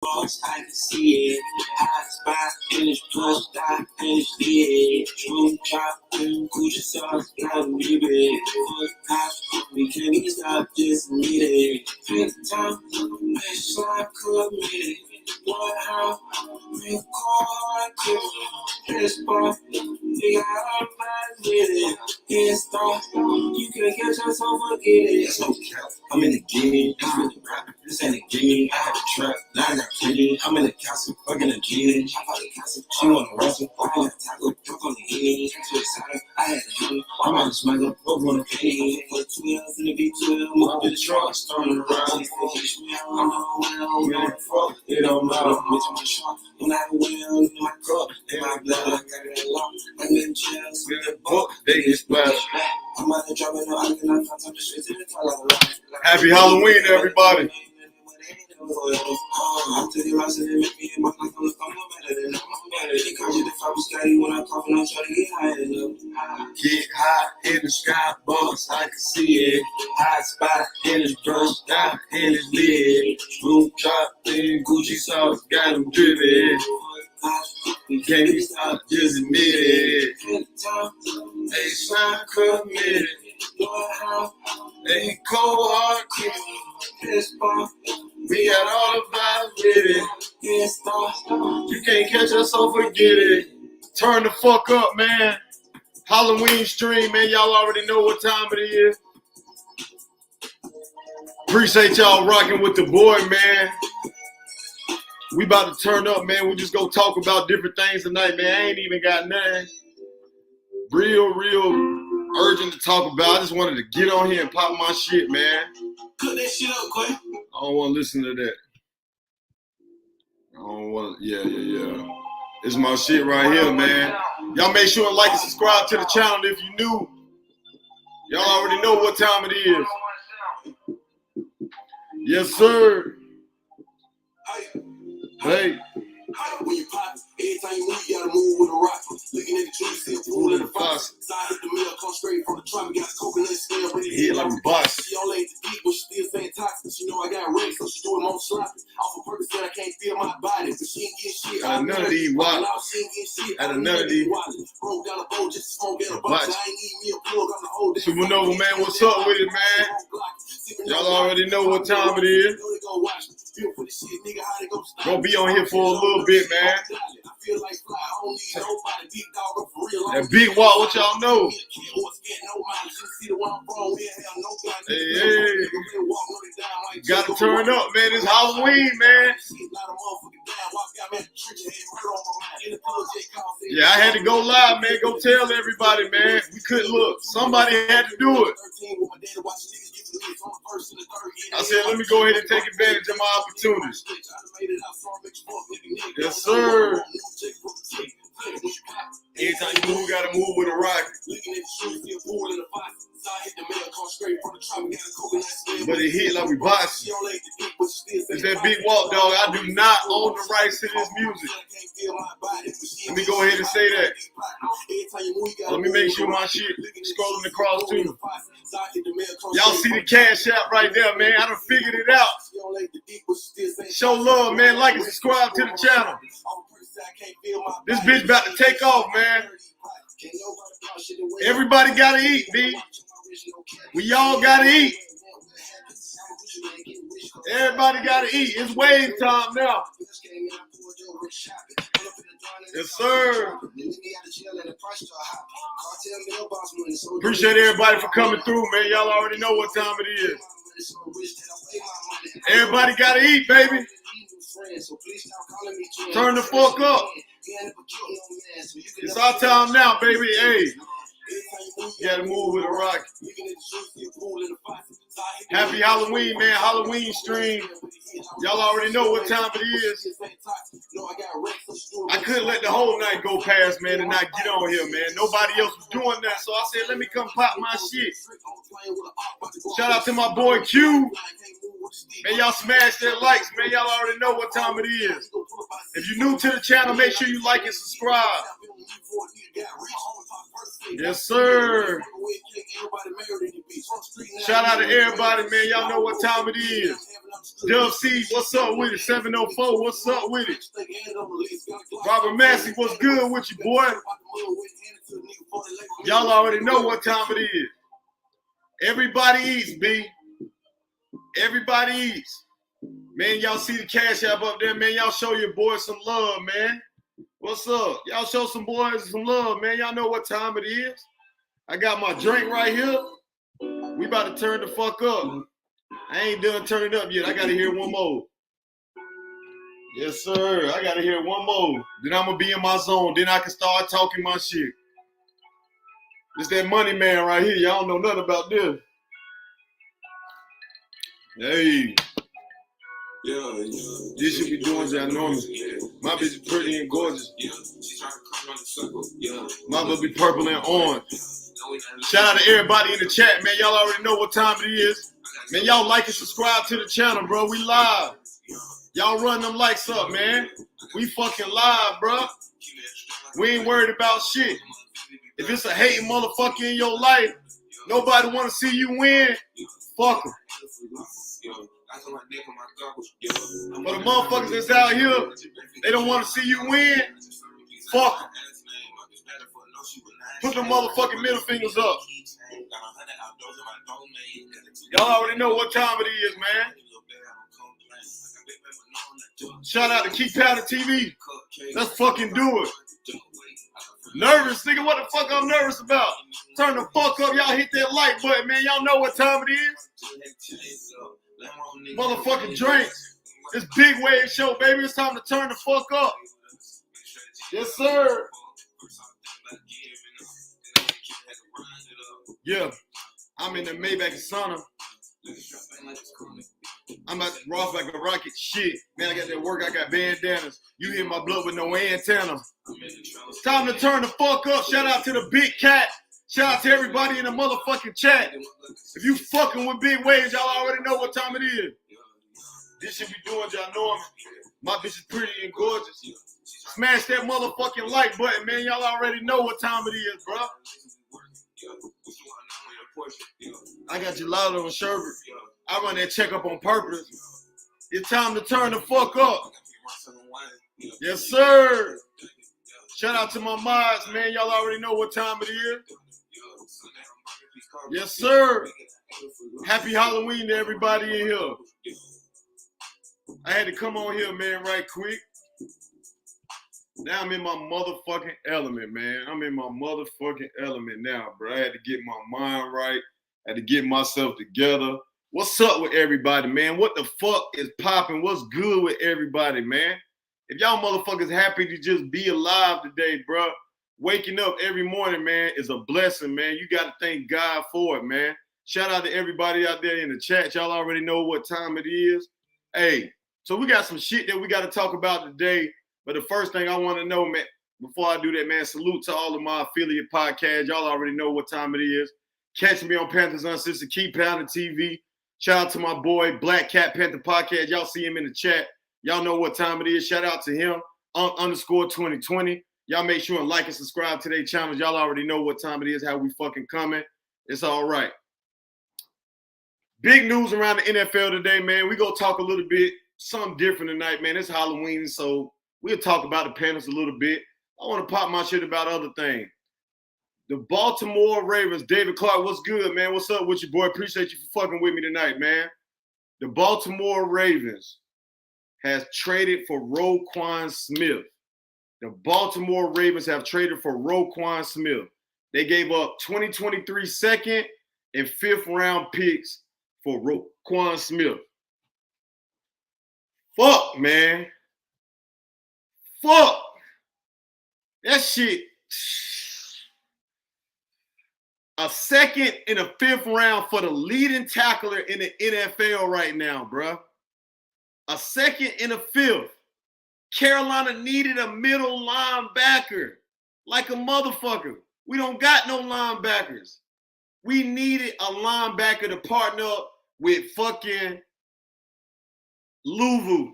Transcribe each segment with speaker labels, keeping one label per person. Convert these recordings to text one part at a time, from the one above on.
Speaker 1: boss, I can see it. Hot spot, finish push, dot, finish lid. Room chop, Gucci sauce, got me big. Foot cops, we can't even stop, just need it. Pick time, baseline committed. Boy, how we call it, this boy, we got our mind with it. It's thought, you can catch us over, get it. That's no cap, I'm in the game, I'm in the rap. This ain't a game, I have a trap, now I got plenty. I'm in the castle, fucking a genie. I bought the castle, she wanna wrestle. I got a tackle, drop on the head. Too excited, I had to handle. I'm on the smuggler, over on the penny. For 2 years in the V12, move to the truck, starting around. I'm on well, we on the fuck, it don't matter. Bitch, I'm a shark, when I well, in my cup, in my blood, I got it locked. I'm in jail, spin the book, they get splashed. I'm out here dropping no island, I'm on top of straight to the top.
Speaker 2: Happy Halloween, everybody.
Speaker 1: I'm taking my city, make me in my life, I'm better than I'm. They call you the Fabi Scotty when I cough and I'm trying to get high enough.
Speaker 2: Get high in the sky, boss, I can see it. Hot spot in his brush, down in his lid. Room chop in Gucci sauce, got him driven. Can't be stopped, just admit it. Baseline committed. Ain't cold hard quick. We got all the vibes with it. You can't catch us, so forget it. Turn the fuck up, man. Halloween stream, man. Y'all already know what time it is. Appreciate y'all rocking with the boy, man. We about to turn up, man. We just gonna talk about different things tonight, man. I ain't even got nothing real urgent to talk about. I just wanted to get on here and pop my shit, man.
Speaker 1: Cut that shit up, Quay.
Speaker 2: I don't want to listen to that. I don't want to, yeah. It's my shit right here, man. Y'all make sure and like and subscribe to the channel if you new. Y'all already know what time it is. Yes, sir. Hey.
Speaker 1: When you pop, every time you move, you gotta move with a rock. Looking at the trees, see a pool in the faucet. Side of the mill, come straight from the trunk. Got coconut skin, ready to
Speaker 2: hit like a bus.
Speaker 1: She all ain't too deep, but she still saying toxic. She know I got rings, so she doing more sloppy. Off of purpose, that I can't feel my body. But she ain't get shit.
Speaker 2: Out of none of these wallets. Out of none of these
Speaker 1: broke down a boat, just smoke at a box. I ain't need me a plug on the whole day.
Speaker 2: Supernova, man, what's up with it, man? Y'all already know what time it is. Gonna be on here for a little bit, man. That big walk, what y'all know? Hey. Gotta turn up, man. It's Halloween, man. Yeah, I had to go live, man. Go tell everybody, man. We couldn't look. Somebody had to do it. I said, let me go ahead and take advantage of my opportunities. Yes, sir. Anytime you move, gotta move with a rocket. But it hit like we boxing. It's that big walk, dog. I do not own the rights to this music. Let me go ahead and say that. Let me make sure my shit scrolling across too. Y'all see the cash app right there, man. I done figured it out. Show love, man. Like and subscribe to the channel. This bitch about to take off, man. Everybody gotta eat, B. We all gotta eat. Everybody gotta eat. It's wave time now. Yes, sir. Appreciate everybody for coming through, man. Y'all already know what time it is. Everybody gotta eat, baby. Turn the fuck up. It's our time now, baby. Hey. You gotta move with a rocket. Happy Halloween, man. Halloween stream. Y'all already know what time it is. I couldn't let the whole night go past, man, and not get on here, man. Nobody else was doing that, so I said, let me come pop my shit. Shout out to my boy Q. Man, y'all smash that likes, man. Y'all already know what time it is. If you're new to the channel, make sure you like and subscribe. Yes, sir. Shout out to everybody, man. Y'all know what time it is. Dub C, what's up with it? 704, what's up with it? Robert Massey, what's good with you, boy? Y'all already know what time it is. Everybody eats, B. Everybody eats. Man, y'all see the Cash App up there, man. Y'all show your boys some love, man. What's up? Y'all show some boys some love, man. Y'all know what time it is. I got my drink right here. We about to turn the fuck up. I ain't done turning up yet. I gotta hear one more. Yes, sir. I gotta hear one more. Then I'm gonna be in my zone. Then I can start talking my shit. This that money man right here. Y'all don't know nothing about this. Hey.
Speaker 1: Yeah.
Speaker 2: This should be doing ginormous. My bitch is pretty and gorgeous. My bitch be purple and orange. Shout out to everybody in the chat, man. Y'all already know what time it is. Man, y'all like and subscribe to the channel, bro. We live. Y'all run them likes up, man. We fucking live, bro. We ain't worried about shit. If it's a hating motherfucker in your life, nobody want to see you win, fuck them. For the motherfuckers that's out here, they don't want to see you win, fuck them. Put them motherfucking middle fingers up. Y'all already know what time it is, man. Shout out to Keep Powder TV. Let's fucking do it. Nervous, nigga. What the fuck I'm nervous about? Turn the fuck up. Y'all hit that like button, man. Y'all know what time it is. Motherfucking drinks. It's Big Wave Show, baby. It's time to turn the fuck up. Yes, sir. Yeah. I'm in the Maybach Asana. I'm at Ross like a rocket. Shit. Man, I got that work. I got bandanas. You hit my blood with no antenna. It's time to turn the fuck up. Shout out to the Big Cat. Shout out to everybody in the motherfucking chat. If you fucking with Big Waves, y'all already know what time it is. This should be doing ginormous. My bitch is pretty and gorgeous. Smash that motherfucking like button, man. Y'all already know what time it is, bro. I got gelato and sherbet. I run that checkup on purpose. It's time to turn the fuck up. Yes, sir. Shout out to my mods, man. Y'all already know what time it is. Yes, sir. Happy Halloween to everybody in here. I had to come on here, man, right quick. Now I'm in my motherfucking element, man. I'm in my motherfucking element now, bro. I had to get my mind right. I had to get myself together. What's up with everybody, man? What the fuck is popping? What's good with everybody, man? If y'all motherfuckers happy to just be alive today, bro, waking up every morning, man, is a blessing, man. You got to thank God for it, man. Shout out to everybody out there in the chat. Y'all already know what time it is. Hey, so we got some shit that we got to talk about today. But the first thing I want to know, man, before I do that, man, salute to all of my affiliate podcasts. Y'all already know what time it is. Catch me on Panthers Uncensored, Keep Pounding TV. Shout out to my boy, Black Cat Panther Podcast. Y'all see him in the chat. Y'all know what time it is. Shout out to him, underscore 2020. Y'all make sure and like and subscribe to their channels. Y'all already know what time it is, how we fucking coming. It's all right. Big news around the NFL today, man. We gonna talk a little bit, something different tonight, man. It's Halloween, so we'll talk about the Panthers a little bit. I want to pop my shit about other things. The Baltimore Ravens, David Clark, what's good, man? What's up with you, boy? Appreciate you for fucking with me tonight, man. The Baltimore Ravens has traded for Roquan Smith. The Baltimore Ravens have traded for Roquan Smith. They gave up 2023 second and fifth round picks for Roquan Smith. Fuck, man. Fuck. That shit. A second and a fifth round for the leading tackler in the NFL right now, bruh. A second and a fifth. Carolina needed a middle linebacker like a motherfucker. We don't got no linebackers. We needed a linebacker to partner up with fucking Louvu.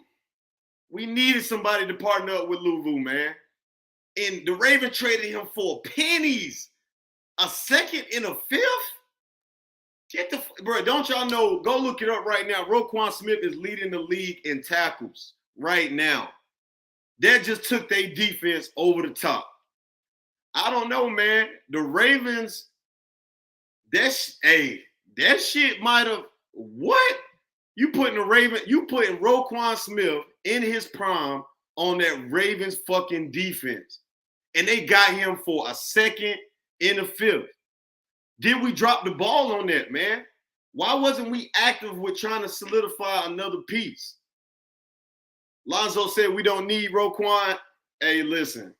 Speaker 2: We needed somebody to partner up with Louvu, man. And the Ravens traded him for pennies. A second and a fifth? Bro, don't y'all know? Go look it up right now. Roquan Smith is leading the league in tackles right now. That just took their defense over the top. I don't know, man. The Ravens, that shit might have, what? You putting Roquan Smith in his prime on that Ravens fucking defense. And they got him for a second in the fifth. Did we drop the ball on that, man? Why wasn't we active with trying to solidify another piece? Lonzo said we don't need Roquan. Hey, listen.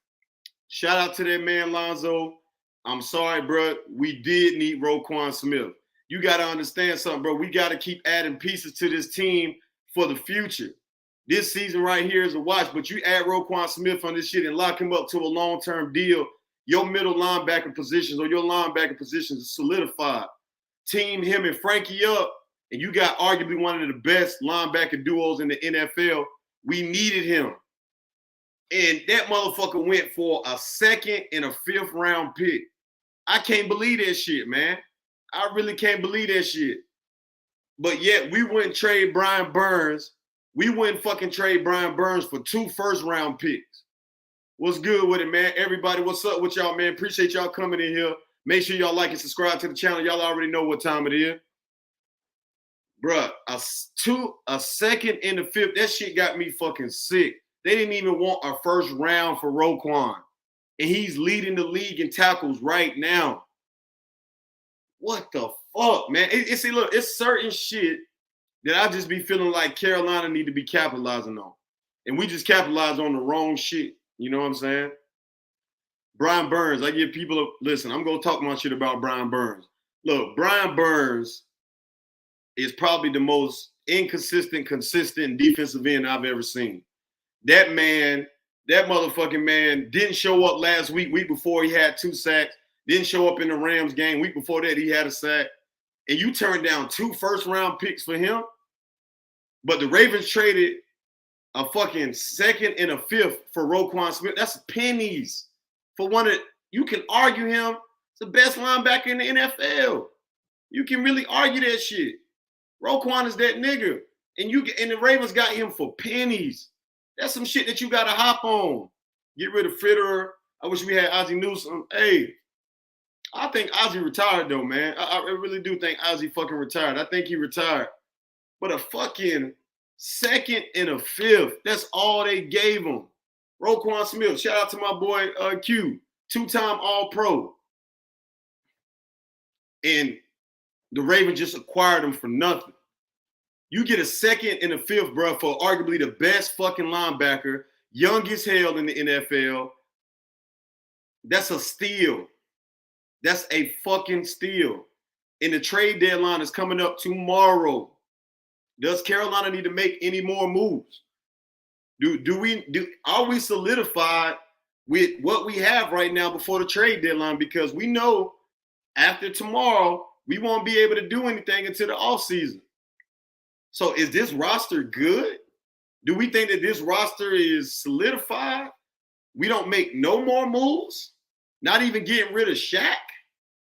Speaker 2: Shout out to that man, Lonzo. I'm sorry, bro. We did need Roquan Smith. You got to understand something, bro. We got to keep adding pieces to this team for the future. This season right here is a watch, but you add Roquan Smith on this shit and lock him up to a long-term deal, your middle linebacker positions or your linebacker positions are solidified. Team him and Frankie up, and you got arguably one of the best linebacker duos in the NFL. We needed him. And that motherfucker went for a second and a fifth round pick. I can't believe that shit, man. I really can't believe that shit. But yet we wouldn't trade Brian Burns. We wouldn't fucking trade Brian Burns for 2 first-round picks. What's good with it, man? Everybody, what's up with y'all, man? Appreciate y'all coming in here. Make sure y'all like and subscribe to the channel. Y'all already know what time it is. Bruh, a second and a fifth, that shit got me fucking sick. They didn't even want a first round for Roquan. And he's leading the league in tackles right now. What the fuck, man? It's certain shit that I just be feeling like Carolina need to be capitalizing on. And we just capitalize on the wrong shit. You know what I'm saying? Brian Burns, I give people listen, I'm going to talk my shit about Brian Burns. Look, Brian Burns is probably the most inconsistent, consistent defensive end I've ever seen. That motherfucking man didn't show up last week before he had 2 sacks, didn't show up in the Rams game. Week before that, he had a sack. And you turned down 2 first-round picks for him, but the Ravens traded a fucking second and a fifth for Roquan Smith. That's pennies for one of – you can argue him. It's the best linebacker in the NFL. You can really argue that shit. Roquan is that nigga. And the Ravens got him for pennies. That's some shit that you got to hop on. Get rid of Fitterer. I wish we had Ozzie Newsome. Hey, I think Ozzie retired, though, man. I really do think Ozzie fucking retired. I think he retired. But a fucking second and a fifth, that's all they gave him. Roquan Smith, shout out to my boy Q, 2-time All-Pro. And the Ravens just acquired him for nothing. You get a second and a fifth, bro, for arguably the best fucking linebacker, young as hell in the NFL. That's a steal. That's a fucking steal. And the trade deadline is coming up tomorrow. Does Carolina need to make any more moves? Are we solidified with what we have right now before the trade deadline? Because we know after tomorrow, we won't be able to do anything until the offseason. So is this roster good? Do we think that this roster is solidified? We don't make no more moves? Not even getting rid of Shaq?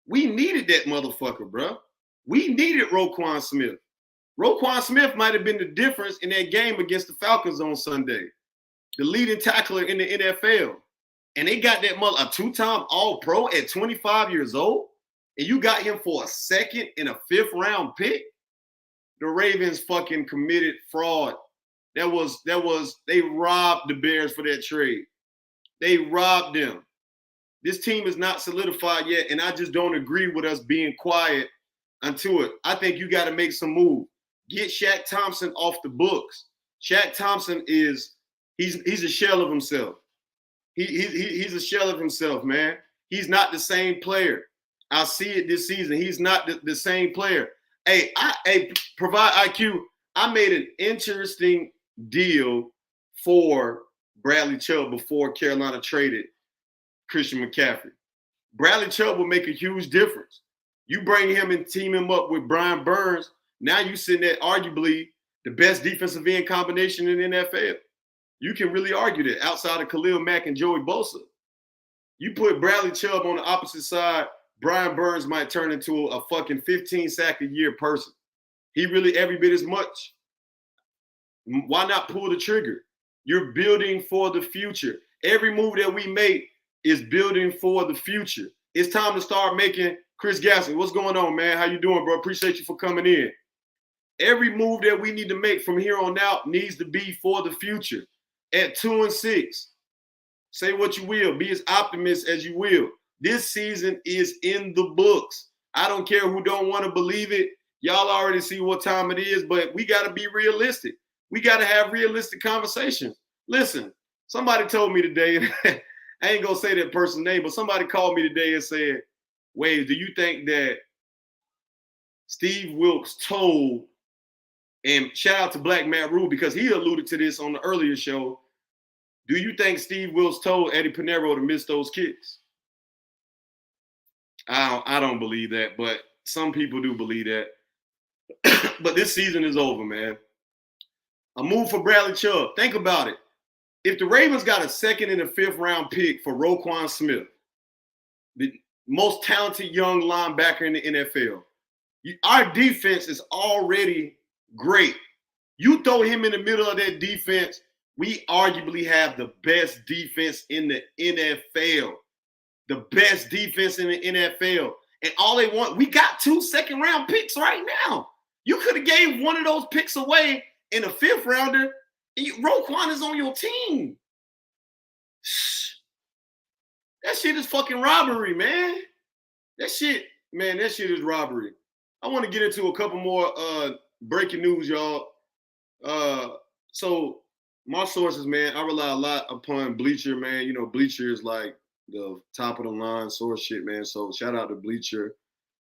Speaker 2: We needed that motherfucker, bro. We needed Roquan Smith. Roquan Smith might have been the difference in that game against the Falcons on Sunday. The leading tackler in the NFL. And they got that a 2-time All-Pro at 25 years old? And you got him for a second and a fifth round pick? The Ravens fucking committed fraud. They robbed the Bears for that trade. They robbed them. This team is not solidified yet, and I just don't agree with us being quiet until it. I think you got to make some move. Get Shaq Thompson off the books. Shaq Thompson he's a shell of himself. He's a shell of himself, man. He's not the same player. I see it this season. He's not the same player. Hey, Provide IQ. I made an interesting deal for Bradley Chubb before Carolina traded Christian McCaffrey. Bradley Chubb will make a huge difference. You bring him and team him up with Brian Burns. Now you sitting at arguably the best defensive end combination in the NFL. You can really argue that outside of Khalil Mack and Joey Bosa. You put Bradley Chubb on the opposite side, Brian Burns might turn into a fucking 15 sack a year person. He really every bit as much. Why not pull the trigger? You're building for the future. Every move that we make is building for the future. It's time to start making. Chris Gasson, what's going on, man? How you doing, bro? Appreciate you for coming in. Every move that we need to make from here on out needs to be for the future. At 2-6, say what you will. Be as optimist as you will. This season is in the books. I don't care who don't want to believe it. Y'all already see what time it is, but we got to be realistic. We got to have realistic conversations. Listen, somebody told me today, I ain't going to say that person's name, but somebody called me today and said, Wade, do you think that Steve Wilks told, and shout out to Black Matt Rule because he alluded to this on the earlier show, do you think Steve Wilks told Eddie Pinheiro to miss those kicks? I don't believe that, but some people do believe that. But this season is over, man. A move for Bradley Chubb. Think about it. If the Ravens got a second and a fifth round pick for Roquan Smith, the most talented young linebacker in the NFL, our defense is already great. You throw him in the middle of that defense, we arguably have the best defense in the NFL. The best defense in the NFL. And all they want, we got 2 second-round picks right now. You could have gave one of those picks away in a fifth rounder, and Roquan is on your team. That shit is fucking robbery, man. That shit is robbery. I want to get into a couple more breaking news, y'all. So my sources, man, I rely a lot upon Bleacher, man. You know, Bleacher is like the top of the line source shit, man. So shout out to Bleacher.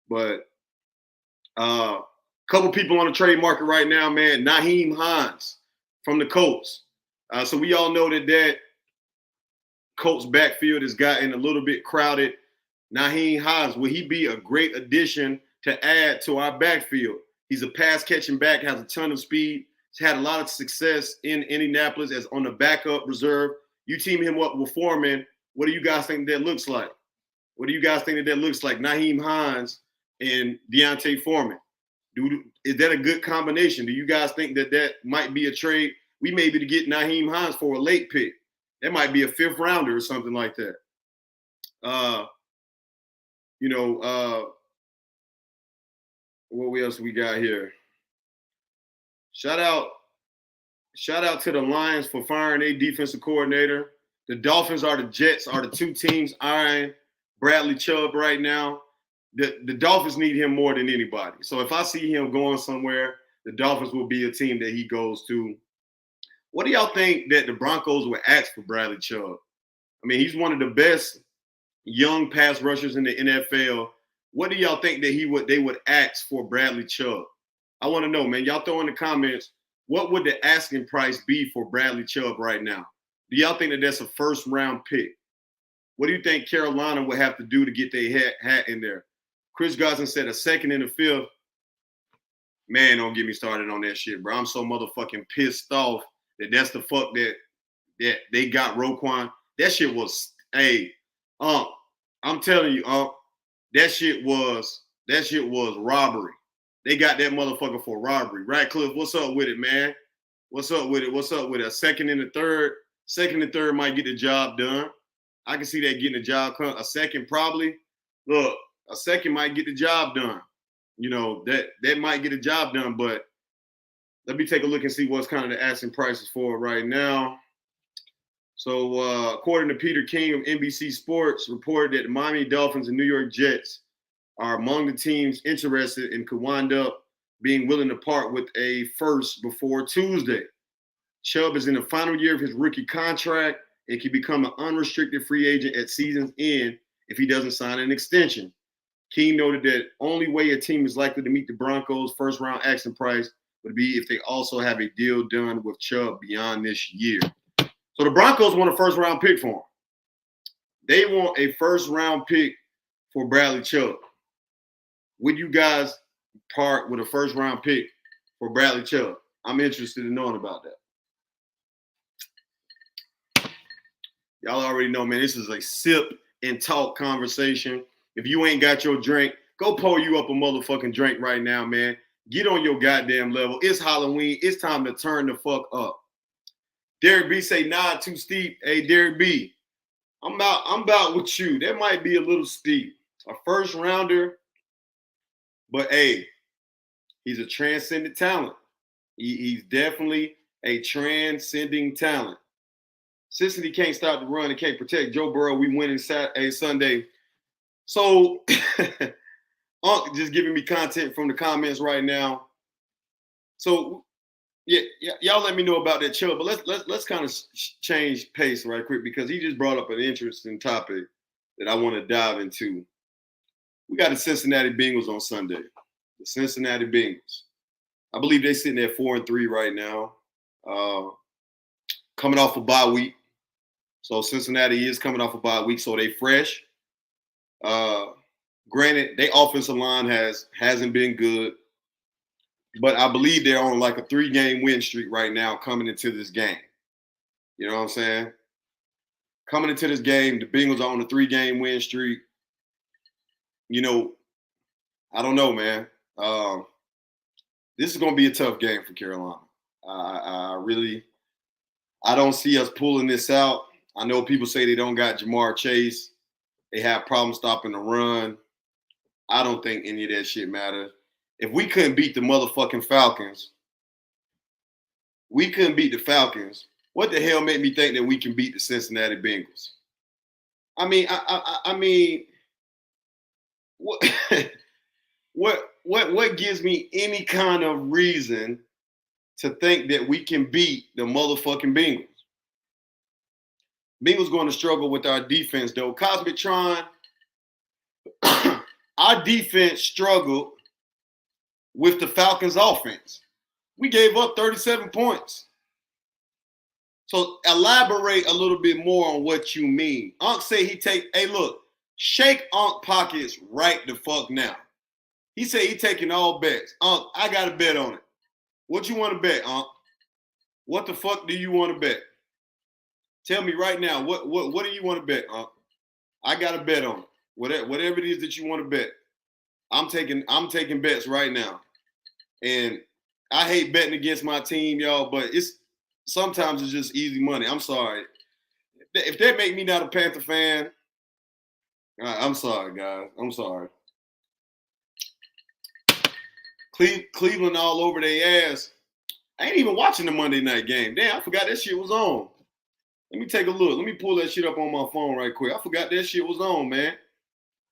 Speaker 2: But couple people on the trade market right now, man. Nyheim Hines from the Colts. So we all know that Colts backfield has gotten a little bit crowded. Nyheim Hines, will he be a great addition to add to our backfield? He's a pass-catching back, has a ton of speed. He's had a lot of success in Indianapolis as on the backup reserve. You team him up with Foreman. What do you guys think that looks like? What do you guys think that looks like? Nyheim Hines and Deontay Foreman. Is that a good combination? Do you guys think that might be a trade? We may be to get Nyheim Hines for a late pick. That might be a fifth rounder or something like that. What else we got here? Shout out to the Lions for firing a defensive coordinator. The Dolphins are the Jets are the two teams eyeing Bradley Chubb right now. The Dolphins need him more than anybody. So if I see him going somewhere, the Dolphins will be a team that he goes to. What do y'all think that the Broncos would ask for Bradley Chubb? I mean, he's one of the best young pass rushers in the NFL. What do y'all think that they would ask for Bradley Chubb? I want to know, man. Y'all throw in the comments, what would the asking price be for Bradley Chubb right now? Do y'all think that that's a first-round pick? What do you think Carolina would have to do to get their hat in there? Chris Godson said a second and a fifth. Man, don't get me started on that shit, bro. I'm so motherfucking pissed off that's the fuck that they got Roquan. That shit was, I'm telling you, that shit was robbery. They got that motherfucker for robbery. Right, Cliff? What's up with it, man? What's up with it? A second and a third. Second and third might get the job done. I can see that getting the job done. A second probably. Look, a second might get the job done. You know, that might get the job done, but let me take a look and see what's kind of the asking prices for right now. So according to Peter King of NBC Sports, reported that the Miami Dolphins and New York Jets are among the teams interested and could wind up being willing to part with a first before Tuesday. Chubb is in the final year of his rookie contract and can become an unrestricted free agent at season's end if he doesn't sign an extension. King noted that only way a team is likely to meet the Broncos' first-round asking price would be if they also have a deal done with Chubb beyond this year. So the Broncos want a first-round pick for him. They want a first-round pick for Bradley Chubb. Would you guys part with a first-round pick for Bradley Chubb? I'm interested in knowing about that. Y'all already know, man, this is a sip and talk conversation. If you ain't got your drink, go pour you up a motherfucking drink right now, man. Get on your goddamn level. It's Halloween. It's time to turn the fuck up. Derek B say, nah, too steep. Hey, Derek B, I'm about with you. That might be a little steep. A first rounder, but hey, he's a transcendent talent. He's definitely a transcending talent. Cincinnati can't stop the run and can't protect Joe Burrow. We winning Sunday. So, Unc just giving me content from the comments right now. So, yeah, y'all let me know about that Chubb. But let's kind of change pace right quick because he just brought up an interesting topic that I want to dive into. We got the Cincinnati Bengals on Sunday. The Cincinnati Bengals. I believe they're sitting at 4-3 right now, coming off a bye week. So Cincinnati is coming off a bye week, so they fresh. Granted, their offensive line hasn't been good, but I believe they're on like a 3-game win streak right now coming into this game. You know what I'm saying? Coming into this game, the Bengals are on a 3-game win streak. You know, I don't know, man. This is going to be a tough game for Carolina. I don't see us pulling this out. I know people say they don't got Jamar Chase. They have problems stopping the run. I don't think any of that shit matters. If we couldn't beat the motherfucking Falcons, what the hell made me think that we can beat the Cincinnati Bengals? I mean, what gives me any kind of reason to think that we can beat the motherfucking Bengals? Bengals going to struggle with our defense, though. Cosmic Tron, our defense struggled with the Falcons' offense. We gave up 37 points. So elaborate a little bit more on what you mean. Unc say shake Unc pockets right the fuck now. He said he taking all bets. Unc, I got a bet on it. What you want to bet, Unc? What the fuck do you want to bet? Tell me right now, what do you want to bet, Unc? I got a bet on it. Whatever it is that you want to bet. I'm taking bets right now. And I hate betting against my team, y'all, but sometimes it's just easy money. I'm sorry. If that make me not a Panther fan, I'm sorry, guys. I'm sorry. Cleveland all over their ass. I ain't even watching the Monday night game. Damn, I forgot that shit was on. Let me take a look. Let me pull that shit up on my phone right quick. I forgot that shit was on, man.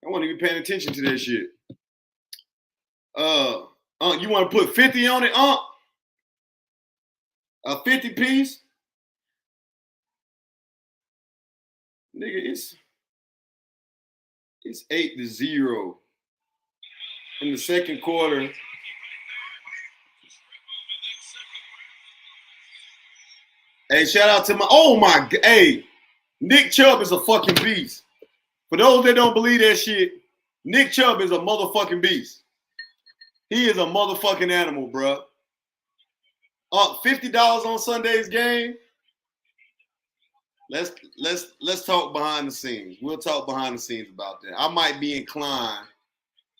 Speaker 2: I wasn't even paying attention to that shit. You want to put 50 on it, a 50 piece? Nigga, it's 8-0 in the second quarter. Hey, shout out to hey, Nick Chubb is a fucking beast. For those that don't believe that shit, Nick Chubb is a motherfucking beast. He is a motherfucking animal, bro. $50 on Sunday's game. Let's talk behind the scenes. We'll talk behind the scenes about that. I might be inclined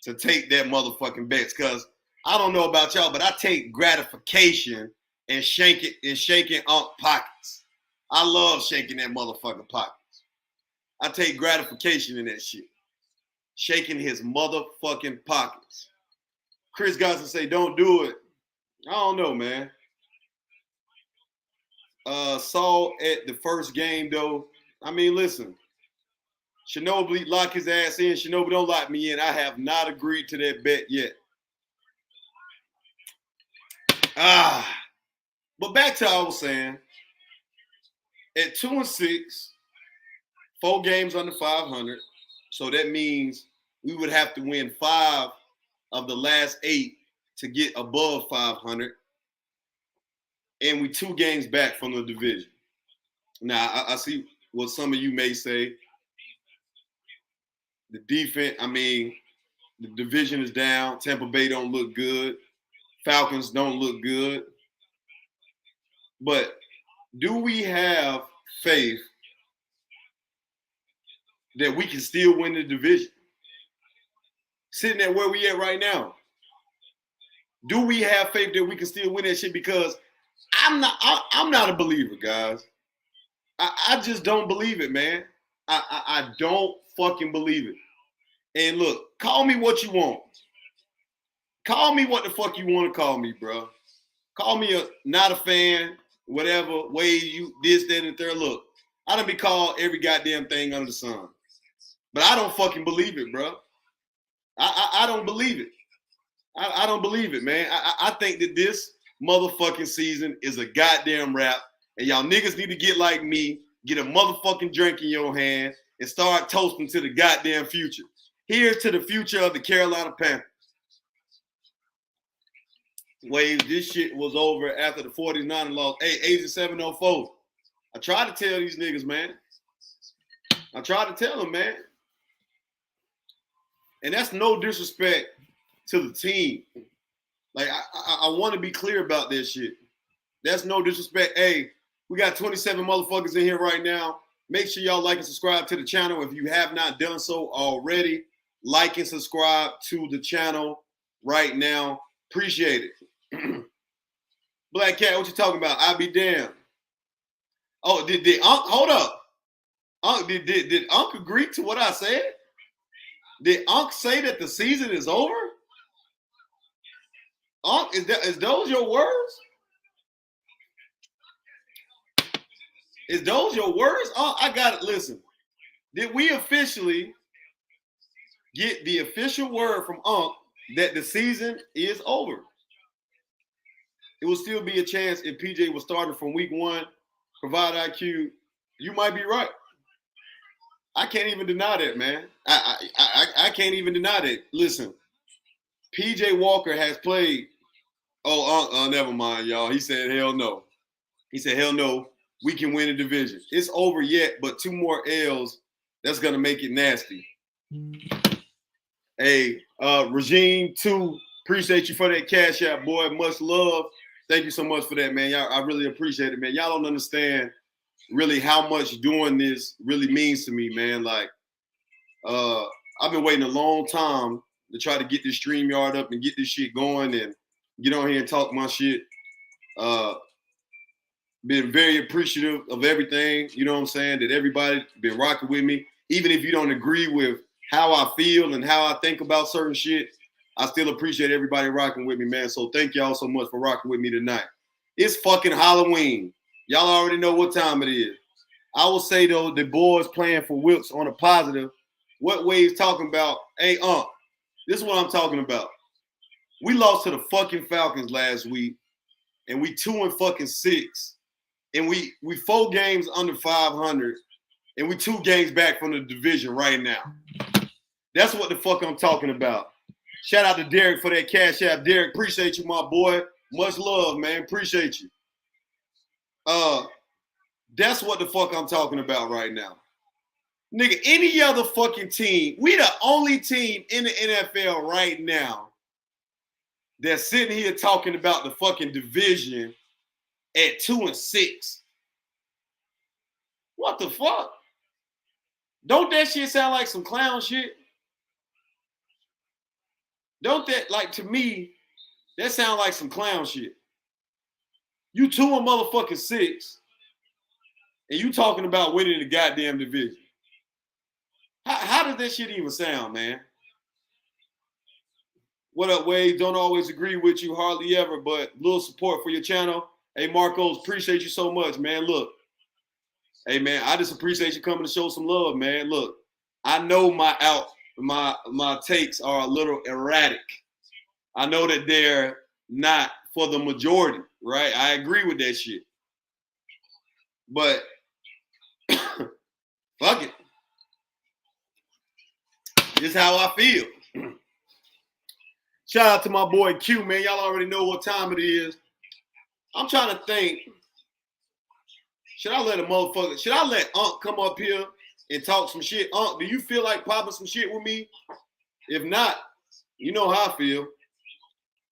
Speaker 2: to take that motherfucking bets because I don't know about y'all, but I take gratification and shaking pockets. I love shaking that motherfucking pockets. I take gratification in that shit. Shaking his motherfucking pockets. Chris Godson say, don't do it. I don't know, man. Saw at the first game, though. I mean, listen. Shinobi lock his ass in. Shinobi don't lock me in. I have not agreed to that bet yet. But back to what I was saying. At 2-6, 4 games under 500. So that means we would have to win 5 of the last 8 to get above 500. And we 2 games back from the division. Now, I see what some of you may say. The defense, the division is down. Tampa Bay don't look good. Falcons don't look good. But do we have faith that we can still win the division? sitting at where we at right now. Do we have faith that we can still win that shit? Because I'm not a believer, guys. I just don't believe it, man. I don't fucking believe it. And look, call me what you want. Call me what the fuck you want to call me, bro. Call me not a fan, whatever, way you this, that, and third. Look, I done be called every goddamn thing under the sun. But I don't fucking believe it, bro. I don't believe it. I don't believe it, man. I think that this motherfucking season is a goddamn wrap. And y'all niggas need to get like me, get a motherfucking drink in your hand, and start toasting to the goddamn future. Here's to the future of the Carolina Panthers. Waves, this shit was over after the 49ers lost. Hey, 87-04. I tried to tell these niggas, man. I tried to tell them, man. And that's no disrespect to the team. Like, I want to be clear about this shit. That's no disrespect. Hey, we got 27 motherfuckers in here right now. Make sure y'all like and subscribe to the channel. If you have not done so already, like and subscribe to the channel right now. Appreciate it. Black Cat, what you talking about? I be damned. Oh, did Unc, hold up. Unc, did Unc agree to what I said? Did Unc say that the season is over? Unc, is those your words? Is those your words? Unc, I got it. Listen, did we officially get the official word from Unc that the season is over? It will still be a chance if PJ was starting from week 1. Provide IQ, you might be right. I can't even deny that, man. I can't even deny that. Listen, PJ Walker has played. Oh, never mind, y'all. He said, hell no. He said, hell no. We can win the division. It's over yet, but 2 more L's. That's gonna make it nasty. Hey, Regime 2, appreciate you for that cash out, boy. Much love. Thank you so much for that, man. Y'all, I really appreciate it, man. Y'all don't understand really how much doing this really means to me, man. Like, I've been waiting a long time to try to get this StreamYard up and get this shit going and get on here and talk my shit. Been very appreciative of everything, you know what I'm saying, that everybody been rocking with me. Even if you don't agree with how I feel and how I think about certain shit, I still appreciate everybody rocking with me, man. So thank y'all so much for rocking with me tonight. It's fucking Halloween. Y'all already know what time it is. I will say, though, the boys playing for Wilkes on a positive. What Wade's talking about? Hey, this is what I'm talking about. We lost to the fucking Falcons last week, and we 2-6. And we 4 games under 500, and we 2 games back from the division right now. That's what the fuck I'm talking about. Shout out to Derek for that cash app. Derek, appreciate you, my boy. Much love, man. Appreciate you. That's what the fuck I'm talking about right now. Nigga, any other fucking team, we the only team in the NFL right now that's sitting here talking about the fucking division at 2-6. What the fuck? Don't that shit sound like some clown shit? Don't that, like, to me, that sound like some clown shit. You 2-6, and you talking about winning the goddamn division. How does that shit even sound, man? What up, Wade? Don't always agree with you, hardly ever, but little support for your channel. Hey, Marcos, appreciate you so much, man. Look, hey, man, I just appreciate you coming to show some love, man. Look, I know my takes are a little erratic. I know that they're not for the majority, right? I agree with that shit. But fuck it. This is how I feel. Shout out to my boy Q, man. Y'all already know what time it is. I'm trying to think. Should I let Unc come up here and talk some shit? Unc, do you feel like popping some shit with me? If not, you know how I feel.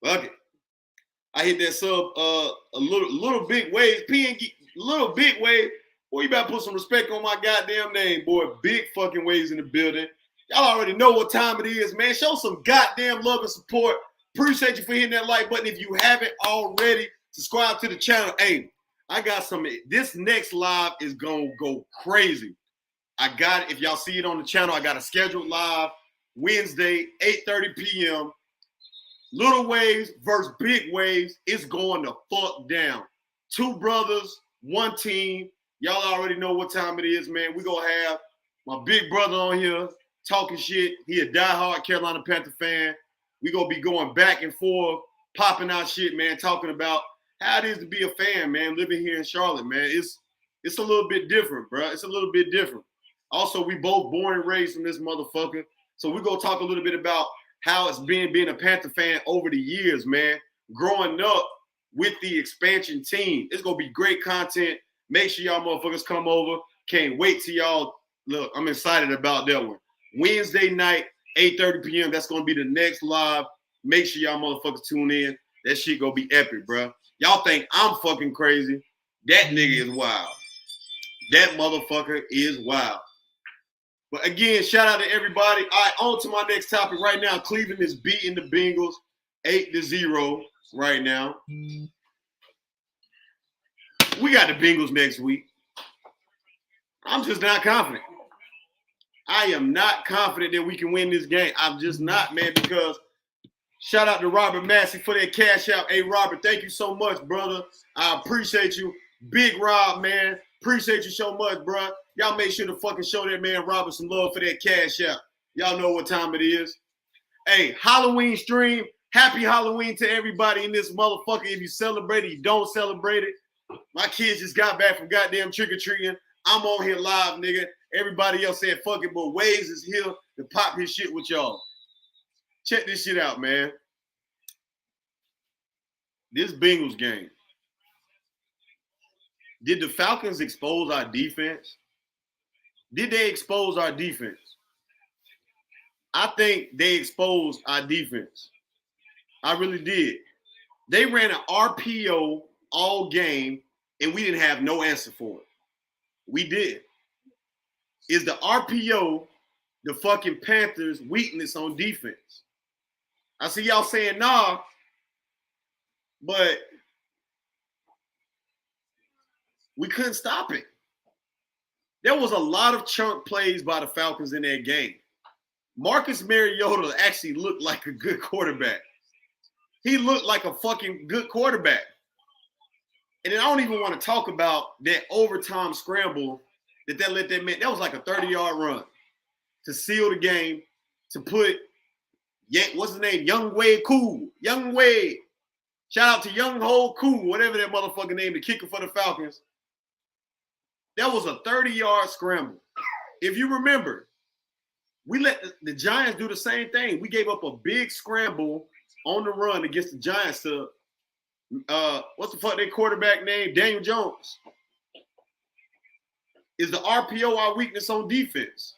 Speaker 2: Fuck it. I hit that sub a little big wave. Little big wave. Boy, you better put some respect on my goddamn name, boy. Big fucking waves in the building. Y'all already know what time it is, man. Show some goddamn love and support. Appreciate you for hitting that like button. If you haven't already, subscribe to the channel. Hey, I got some. This next live is going to go crazy. I got it. If y'all see it on the channel, I got a scheduled live Wednesday, 8:30 p.m. Little Waves versus Big Waves. It's going to fuck down. Two brothers, one team. Y'all already know what time it is, man. We going to have my big brother on here talking shit. He a diehard Carolina Panther fan. We going to be going back and forth, popping out shit, man, talking about how it is to be a fan, man, living here in Charlotte, man. It's a little bit different, bro. It's a little bit different. Also, we both born and raised from this motherfucker. So we're going to talk a little bit about how it's been being a Panther fan over the years, man. Growing up with the expansion team. It's going to be great content. Make sure y'all motherfuckers come over. Can't wait till y'all. Look, I'm excited about that one. Wednesday night, 8:30 p.m. That's going to be the next live. Make sure y'all motherfuckers tune in. That shit going to be epic, bro. Y'all think I'm fucking crazy. That nigga is wild. That motherfucker is wild. But again, shout out to everybody. All right, on to my next topic right now. Cleveland is beating the Bengals 8-0 right now. We got the Bengals next week. I'm just not confident. I am not confident that we can win this game. I'm just not, man, because shout out to Robert Massey for that cash out. Hey, Robert, thank you so much, brother. I appreciate you. Big Rob, man. Appreciate you so much, bro. Y'all make sure to fucking show that man Robert some love for that cash out. Y'all know what time it is. Hey, Halloween stream. Happy Halloween to everybody in this motherfucker. If you celebrate it, you don't celebrate it. My kids just got back from goddamn trick-or-treating. I'm on here live, nigga. Everybody else said fuck it, but Waves is here to pop his shit with y'all. Check this shit out, man. This Bengals game. Did the Falcons expose our defense? Did they expose our defense? I think they exposed our defense. I really did. They ran an RPO all game, and we didn't have no answer for it. We did. Is the RPO the fucking Panthers' weakness on defense? I see y'all saying nah, but we couldn't stop it. There was a lot of chunk plays by the Falcons in that game. Marcus Mariota actually looked like a good quarterback. He looked like a fucking good quarterback. And then I don't even want to talk about that overtime scramble that let that man. That was like a 30-yard run to seal the game, to put, what's his name? Young Wade Cool. Young Wade. Shout out to Young Ho Cool, whatever that motherfucker name, the kicker for the Falcons. That was a 30-yard scramble. If you remember, we let the Giants do the same thing. We gave up a big scramble on the run against the Giants to, what's the fuck their quarterback name? Daniel Jones. Is the RPO our weakness on defense?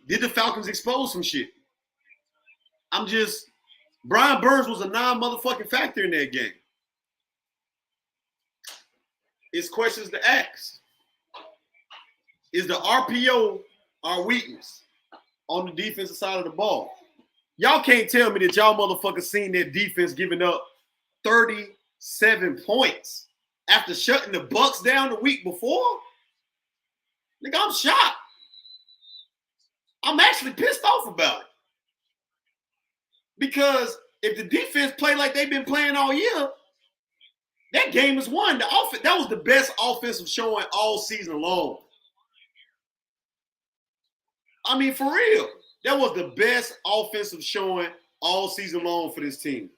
Speaker 2: Did the Falcons expose some shit? Brian Burns was a non-motherfucking factor in that game. It's questions to ask. Is the RPO our weakness on the defensive side of the ball? Y'all can't tell me that y'all motherfuckers seen that defense giving up 37 points after shutting the Bucks down the week before. Nigga, I'm shocked. I'm actually pissed off about it. Because if the defense play like they've been playing all year, that game is won. That was the best offensive showing all season long. I mean, for real. That was the best offensive showing all season long for this team.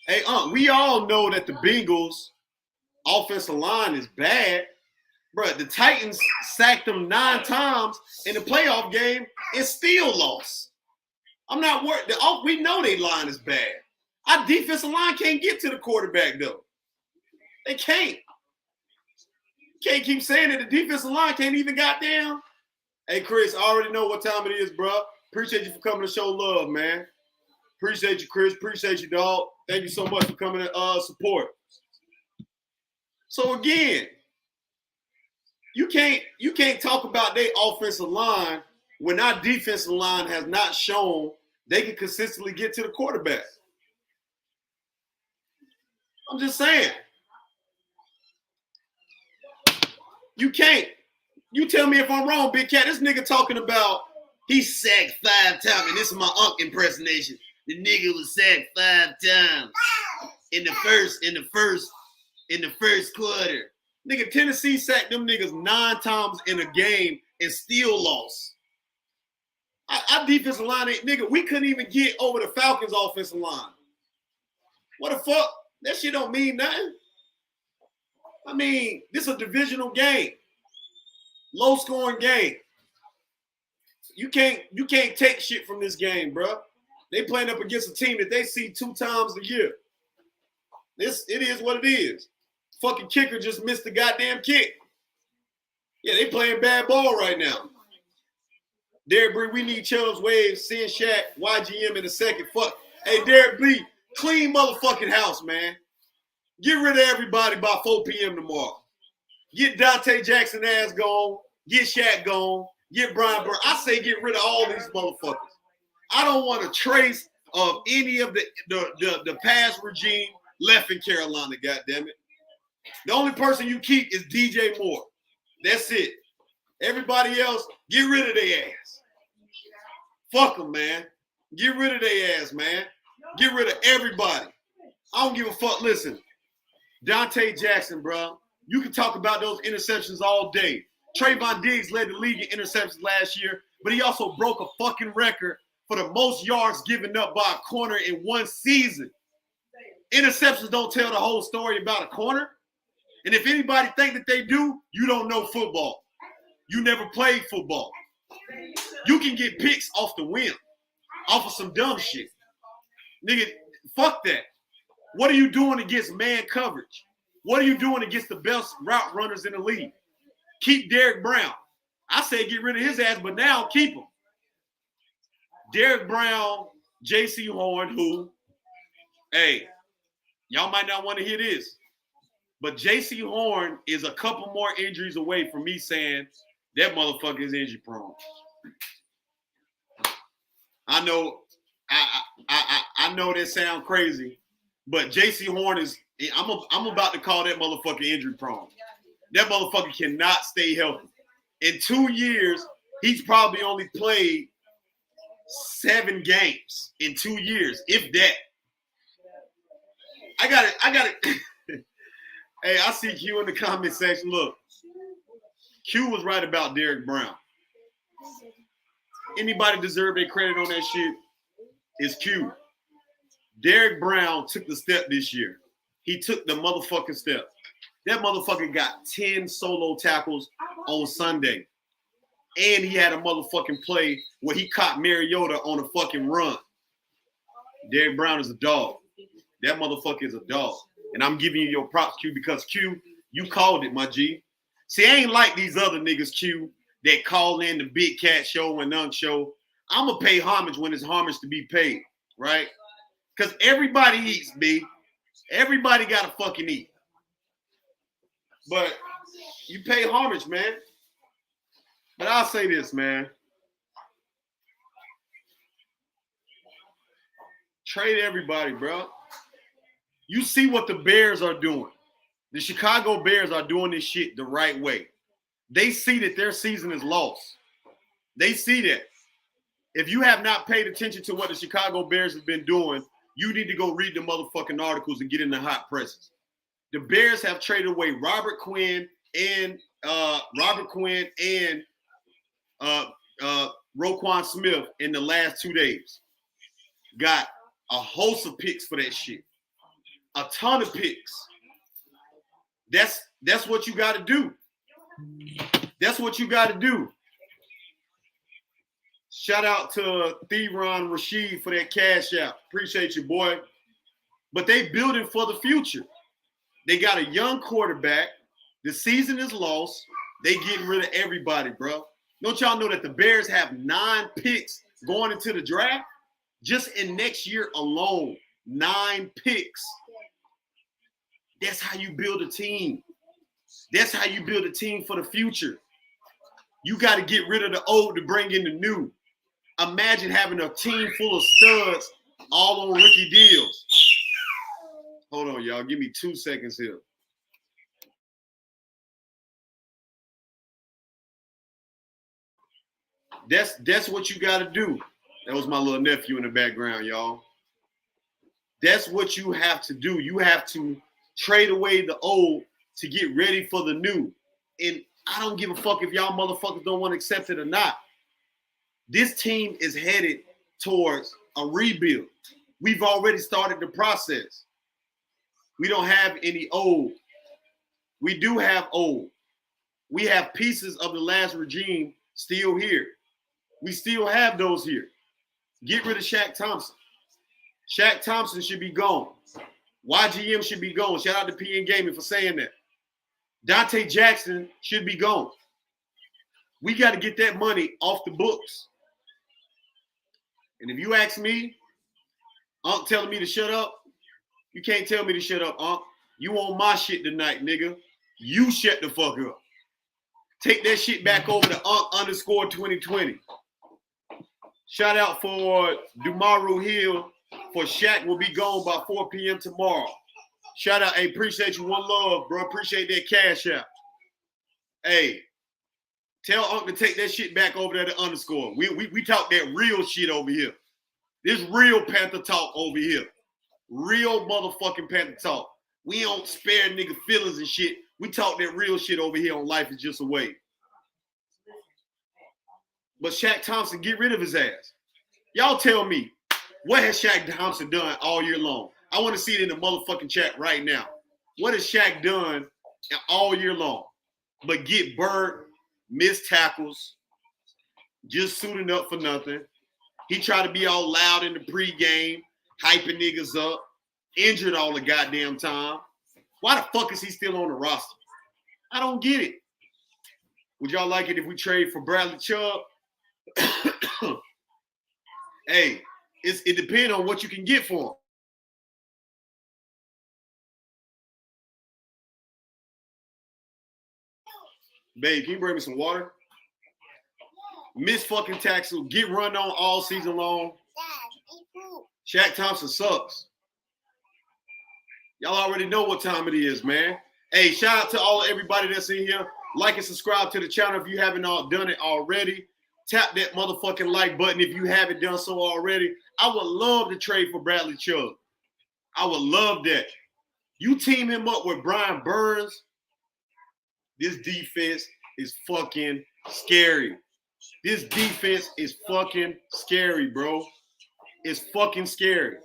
Speaker 2: Hey, we all know that the Bengals offensive line is bad. Bro, the Titans sacked them 9 times in the playoff game and still lost. I'm not worried. We know their line is bad. Our defensive line can't get to the quarterback, though. They can't. You can't keep saying that the defensive line can't even goddamn. Hey, Chris, I already know what time it is, bro. Appreciate you for coming to show love, man. Appreciate you, Chris. Appreciate you, dog. Thank you so much for coming to support. So, again, you can't talk about their offensive line when our defensive line has not shown they can consistently get to the quarterback. I'm just saying. You can't. You tell me if I'm wrong, Big Cat. This nigga talking about he sacked 5 times, and this is my Unc impersonation. The nigga was sacked 5 times in the first quarter. Nigga, Tennessee sacked them niggas 9 times in a game and still lost. Our defensive line, nigga, we couldn't even get over the Falcons' offensive line. What the fuck? That shit don't mean nothing. I mean, this is a divisional game. Low-scoring game. You can't take shit from this game, bro. They playing up against a team that they see 2 times a year. It is what it is. Fucking kicker just missed the goddamn kick. Yeah, they playing bad ball right now. Derek Bree, we need Chubbs, Waves, Sin Shaq, YGM in a second. Fuck. Hey, Derek Bree, clean motherfucking house, man. Get rid of everybody by 4 p.m. tomorrow. Get Dante Jackson ass gone. Get Shaq gone. Get Brian Burr. I say get rid of all these motherfuckers. I don't want a trace of any of the past regime left in Carolina, goddammit. The only person you keep is DJ Moore. That's it. Everybody else, get rid of their ass. Fuck them, man. Get rid of their ass, man. Get rid of everybody. I don't give a fuck. Listen, Dante Jackson, bro. You can talk about those interceptions all day. Trayvon Diggs led the league in interceptions last year, but he also broke a fucking record for the most yards given up by a corner in one season. Interceptions don't tell the whole story about a corner. And if anybody think that they do, you don't know football. You never played football. You can get picks off the whim, off of some dumb shit. Nigga, fuck that. What are you doing against man coverage? What are you doing against the best route runners in the league? Keep Derek Brown. I say get rid of his ass, but now keep him. Derek Brown, J.C. Horn, who, hey, y'all might not want to hear this, but J.C. Horn is a couple more injuries away from me saying that motherfucker is injury prone. I know that sounds crazy, but J.C. Horn is. I'm about to call that motherfucker injury prone. That motherfucker cannot stay healthy. In 2 years, he's probably only played 7 games in 2 years, if that. I got it. Hey, I see Q in the comment section. Look, Q was right about Derek Brown. Anybody deserve their credit on that shit is Q. Derek Brown took the step this year. He took the motherfucking step. That motherfucker got 10 solo tackles on Sunday. And he had a motherfucking play where he caught Mariota on a fucking run. Derek Brown is a dog. That motherfucker is a dog. And I'm giving you your props, Q, because Q, you called it, my G. See, I ain't like these other niggas, Q, that call in the Big Cat Show and Nunk Show. I'm going to pay homage when it's homage to be paid, right? Because everybody eats, B. Everybody got to fucking eat. But you pay homage, man. But I'll say this, man. Trade everybody, bro. You see what the Bears are doing. The Chicago Bears are doing this shit the right way. They see that their season is lost. They see that. If you have not paid attention to what the Chicago Bears have been doing, you need to go read the motherfucking articles and get in the hot presses. The Bears have traded away Robert Quinn and Roquan Smith in the last 2 days. Got a host of picks for that shit. A ton of picks. That's what you got to do. That's what you got to do. Shout out to Theron Rashid for that cash out. Appreciate you, boy. But they building for the future. They got a young quarterback. The season is lost. They getting rid of everybody, bro. Don't y'all know that the Bears have 9 picks going into the draft? Just in next year alone, 9 picks. That's how you build a team. That's how you build a team for the future. You got to get rid of the old to bring in the new. Imagine having a team full of studs all on rookie deals. Hold on, y'all. Give me 2 seconds here. That's what you got to do. That was my little nephew in the background, y'all. That's what you have to do. You have to trade away the old to get ready for the new. And I don't give a fuck if y'all motherfuckers don't want to accept it or not. This team is headed towards a rebuild. We've already started the process. We don't have any old. We do have old. We have pieces of the last regime still here. We still have those here. Get rid of Shaq Thompson. Shaq Thompson should be gone. YGM should be gone. Shout out to PN Gaming for saying that. Dante Jackson should be gone. We got to get that money off the books. And if you ask me, Unc telling me to shut up, you can't tell me to shut up, Unc. You on my shit tonight, nigga. You shut the fuck up. Take that shit back over to Unc_2020. Shout out for Dumaru Hill for Shaq will be gone by 4 p.m. tomorrow. Shout out. Hey, appreciate you. One love, bro. Appreciate that cash out. Hey, tell Unc to take that shit back over there to _. We talk that real shit over here. This real Panther talk over here. Real motherfucking Panther talk. We don't spare nigga feelings and shit. We talk that real shit over here on Life Is Just a Wave. But Shaq Thompson, get rid of his ass. Y'all tell me, what has Shaq Thompson done all year long? I want to see it in the motherfucking chat right now. What has Shaq done all year long? But get burnt, miss tackles, just suiting up for nothing. He tried to be all loud in the pregame, hyping niggas up, injured all the goddamn time. Why the fuck is he still on the roster? I don't get it. Would y'all like it if we trade for Bradley Chubb? Hey, it depends on what you can get for him. Babe, can you bring me some water? Miss fucking tackle, get run on all season long. Shaq Thompson sucks. Y'all already know what time it is, man. Hey, shout out to everybody that's in here. Like and subscribe to the channel if you haven't done it already. Tap that motherfucking like button if you haven't done so already. I would love to trade for Bradley Chubb. I would love that. You team him up with Brian Burns. This defense is fucking scary. This defense is fucking scary, bro. It's fucking scary.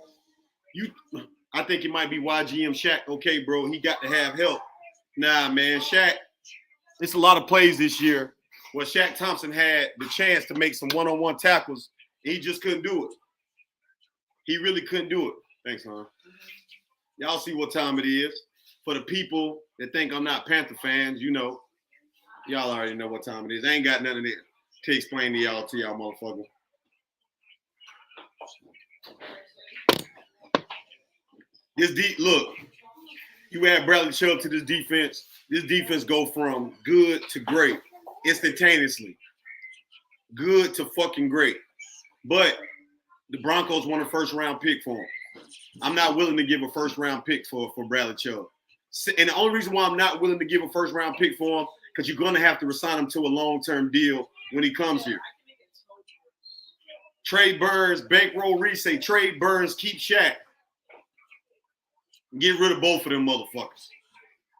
Speaker 2: I think it might be YGM Shaq. Okay, bro, he got to have help. Nah, man, Shaq. It's a lot of plays this year where Shaq Thompson had the chance to make some one-on-one tackles. And he just couldn't do it. He really couldn't do it. Thanks, hon. Y'all see what time it is. For the people that think I'm not Panther fans, you know, y'all already know what time it is. I ain't got nothing to explain to y'all motherfucker. Look, you add Bradley Chubb to this defense go from good to great instantaneously. Good to fucking great. But the Broncos want a first-round pick for him. I'm not willing to give a first-round pick for Bradley Chubb. And the only reason why I'm not willing to give a first-round pick for him, because you're going to have to resign him to a long-term deal when he comes here. Trade Burns, Bankroll Reese say, trade Burns, keep Shaq. Get rid of both of them motherfuckers.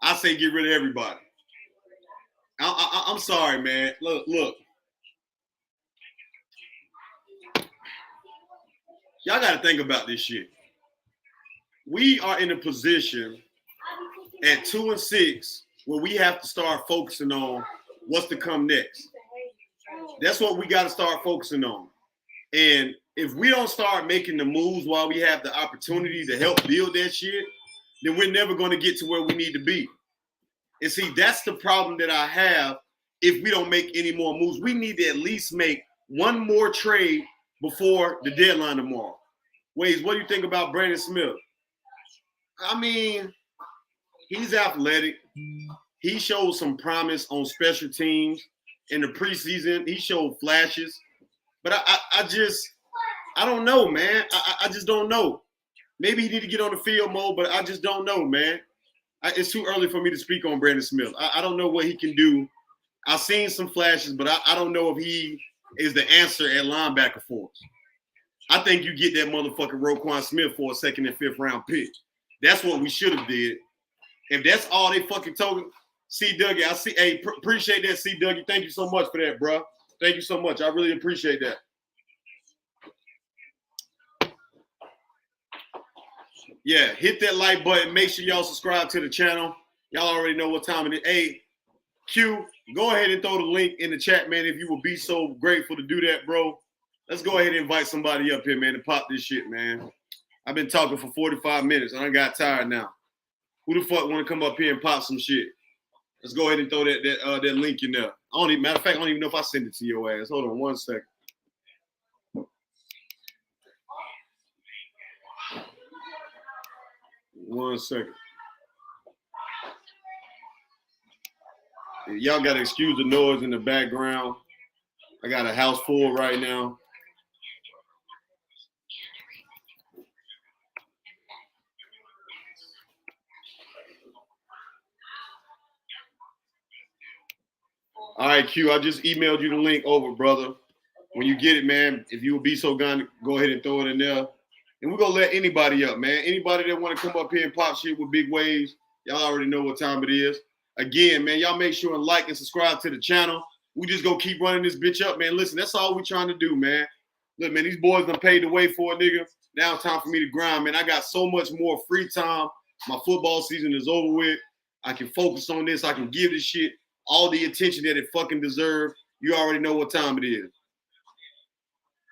Speaker 2: I say get rid of everybody. I'm sorry, man. Look. Y'all got to think about this shit. We are in a position at 2-6 where we have to start focusing on what's to come next. That's what we got to start focusing on. And if we don't start making the moves while we have the opportunity to help build that shit, then we're never going to get to where we need to be. And see, that's the problem that I have if we don't make any more moves. We need to at least make one more trade before the deadline tomorrow. Waze, what do you think about Brandon Smith? I mean, he's athletic. he showed some promise on special teams in the preseason. He showed flashes, but I don't know, man. I just don't know. Maybe he need to get on the field more, but I just don't know, man. It's too early for me to speak on Brandon Smith. I don't know what he can do. I've seen some flashes, but I don't know if he is the answer at linebacker for us. I think you get that motherfucking Roquan Smith for a 2nd and 5th round pick. That's what we should have did. If that's all they fucking told, C. Dougie, I see. Hey, appreciate that, C. Dougie. Thank you so much for that, bro. Thank you so much. I really appreciate that. Yeah, hit that like button. Make sure y'all subscribe to the channel. Y'all already know what time it is. Hey, Q, go ahead and throw the link in the chat, man, if you would be so grateful to do that, bro. Let's go ahead and invite somebody up here, man, to pop this shit, man. I've been talking for 45 minutes. I got tired now. Who the fuck want to come up here and pop some shit? Let's go ahead and throw that link in there. Matter of fact, I don't even know if I send it to your ass. Hold on one second. One second. Y'all got to excuse the noise in the background. I got a house full right now. All right, Q, I just emailed you the link over, brother. When you get it, man, if you would be so kind, go ahead and throw it in there. And we're going to let anybody up, man. Anybody that want to come up here and pop shit with big waves, y'all already know what time it is. Again, man, y'all make sure and like and subscribe to the channel. We just go keep running this bitch up, man. Listen, that's all we trying to do, man. Look, man, these boys done paid the way for it, nigga. Now it's time for me to grind, man. I got so much more free time. My football season is over with. I can focus on this. I can give this shit all the attention that it fucking deserves. You already know what time it is.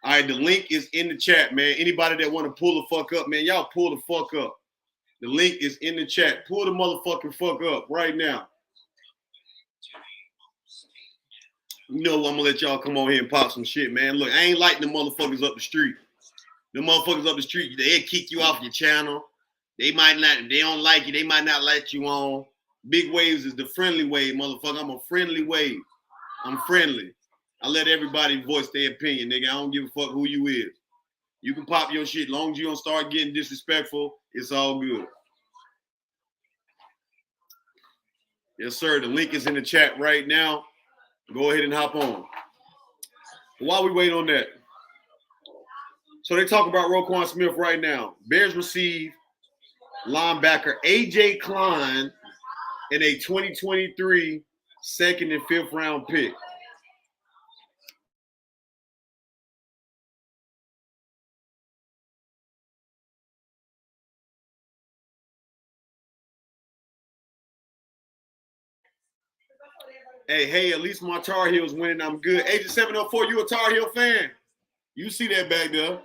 Speaker 2: All right, the link is in the chat, man. Anybody that want to pull the fuck up, man, y'all pull the fuck up. The link is in the chat. Pull the motherfucking fuck up right now. You know, I'm going to let y'all come on here and pop some shit, man. Look, I ain't like the motherfuckers up the street. The motherfuckers up the street, they'll kick you off your channel. They might not, if they don't like you, they might not let you on. Big Waves is the friendly wave, motherfucker. I'm a friendly wave. I'm friendly. I let everybody voice their opinion, nigga. I don't give a fuck who you is. You can pop your shit. As long as you don't start getting disrespectful, it's all good. Yes, sir. The link is in the chat right now. Go ahead and hop on. While we wait on that, so they talk about Roquan Smith right now. Bears receive linebacker A.J. Klein in a 2023 2nd and 5th round pick. Hey, at least my Tar Heels winning. I'm good. Agent 704, you a Tar Heel fan? You see that back there.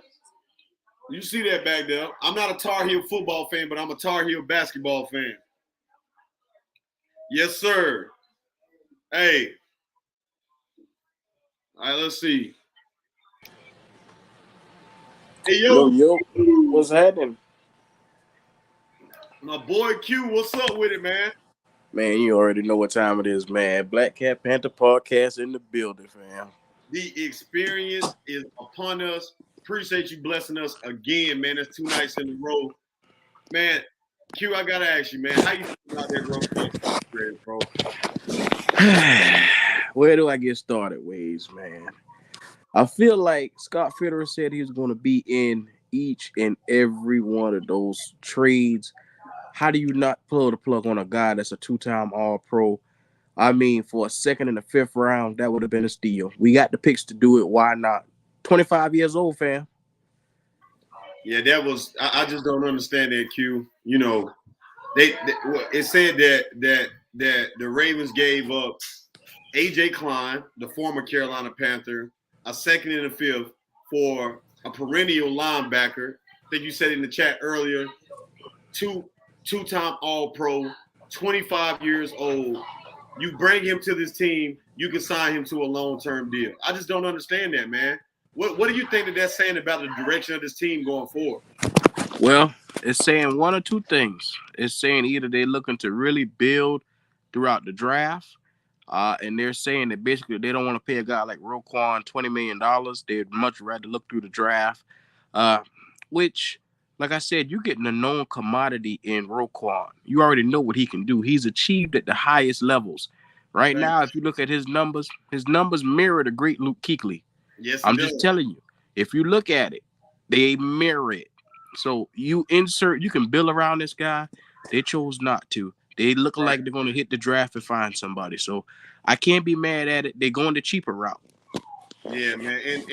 Speaker 2: You see that back there. I'm not a Tar Heel football fan, but I'm a Tar Heel basketball fan. Yes, sir. Hey. All right, let's see. Hey,
Speaker 3: Yo, what's happening?
Speaker 2: My boy Q, what's up with it, man?
Speaker 3: Man, you already know what time it is, man. Black Cat Panther podcast in the building, fam.
Speaker 2: The experience is upon us. Appreciate you blessing us again, man. That's 2 nights in a row. Man, Q, I got to ask you, man, how you feel about that bro?
Speaker 3: Where do I get started, Waves, man? I feel like Scott Fitterer said he was going to be in each and every one of those trades. How do you not pull the plug on a guy that's a 2-time All-Pro? I mean, for a 2nd and a 5th round, that would have been a steal. We got the picks to do it. Why not? 25 years old, fam.
Speaker 2: Yeah, that was. I just don't understand that, Q. You know, it said that the Ravens gave up A.J. Klein, the former Carolina Panther, a 2nd and a 5th for a perennial linebacker. I think you said in the chat earlier, two-time All-Pro, 25 years old. You bring him to this team, you can sign him to a long-term deal. I just don't understand that, man. What do you think that's saying about the direction of this team going forward?
Speaker 3: Well, it's saying one or two things. It's saying either they're looking to really build throughout the draft. And they're saying that basically they don't want to pay a guy like Roquan $20 million. They'd much rather look through the draft, which, like I said, you're getting a known commodity in Roquan. You already know what he can do. He's achieved at the highest levels. Right now, if you look at his numbers mirror the great Luke Kuechly.
Speaker 2: Yes,
Speaker 3: I'm just telling you, if you look at it, they mirror it. So you can build around this guy. They chose not to. They look like they're going to hit the draft and find somebody. So I can't be mad at it. They're going the cheaper route.
Speaker 2: Yeah, man.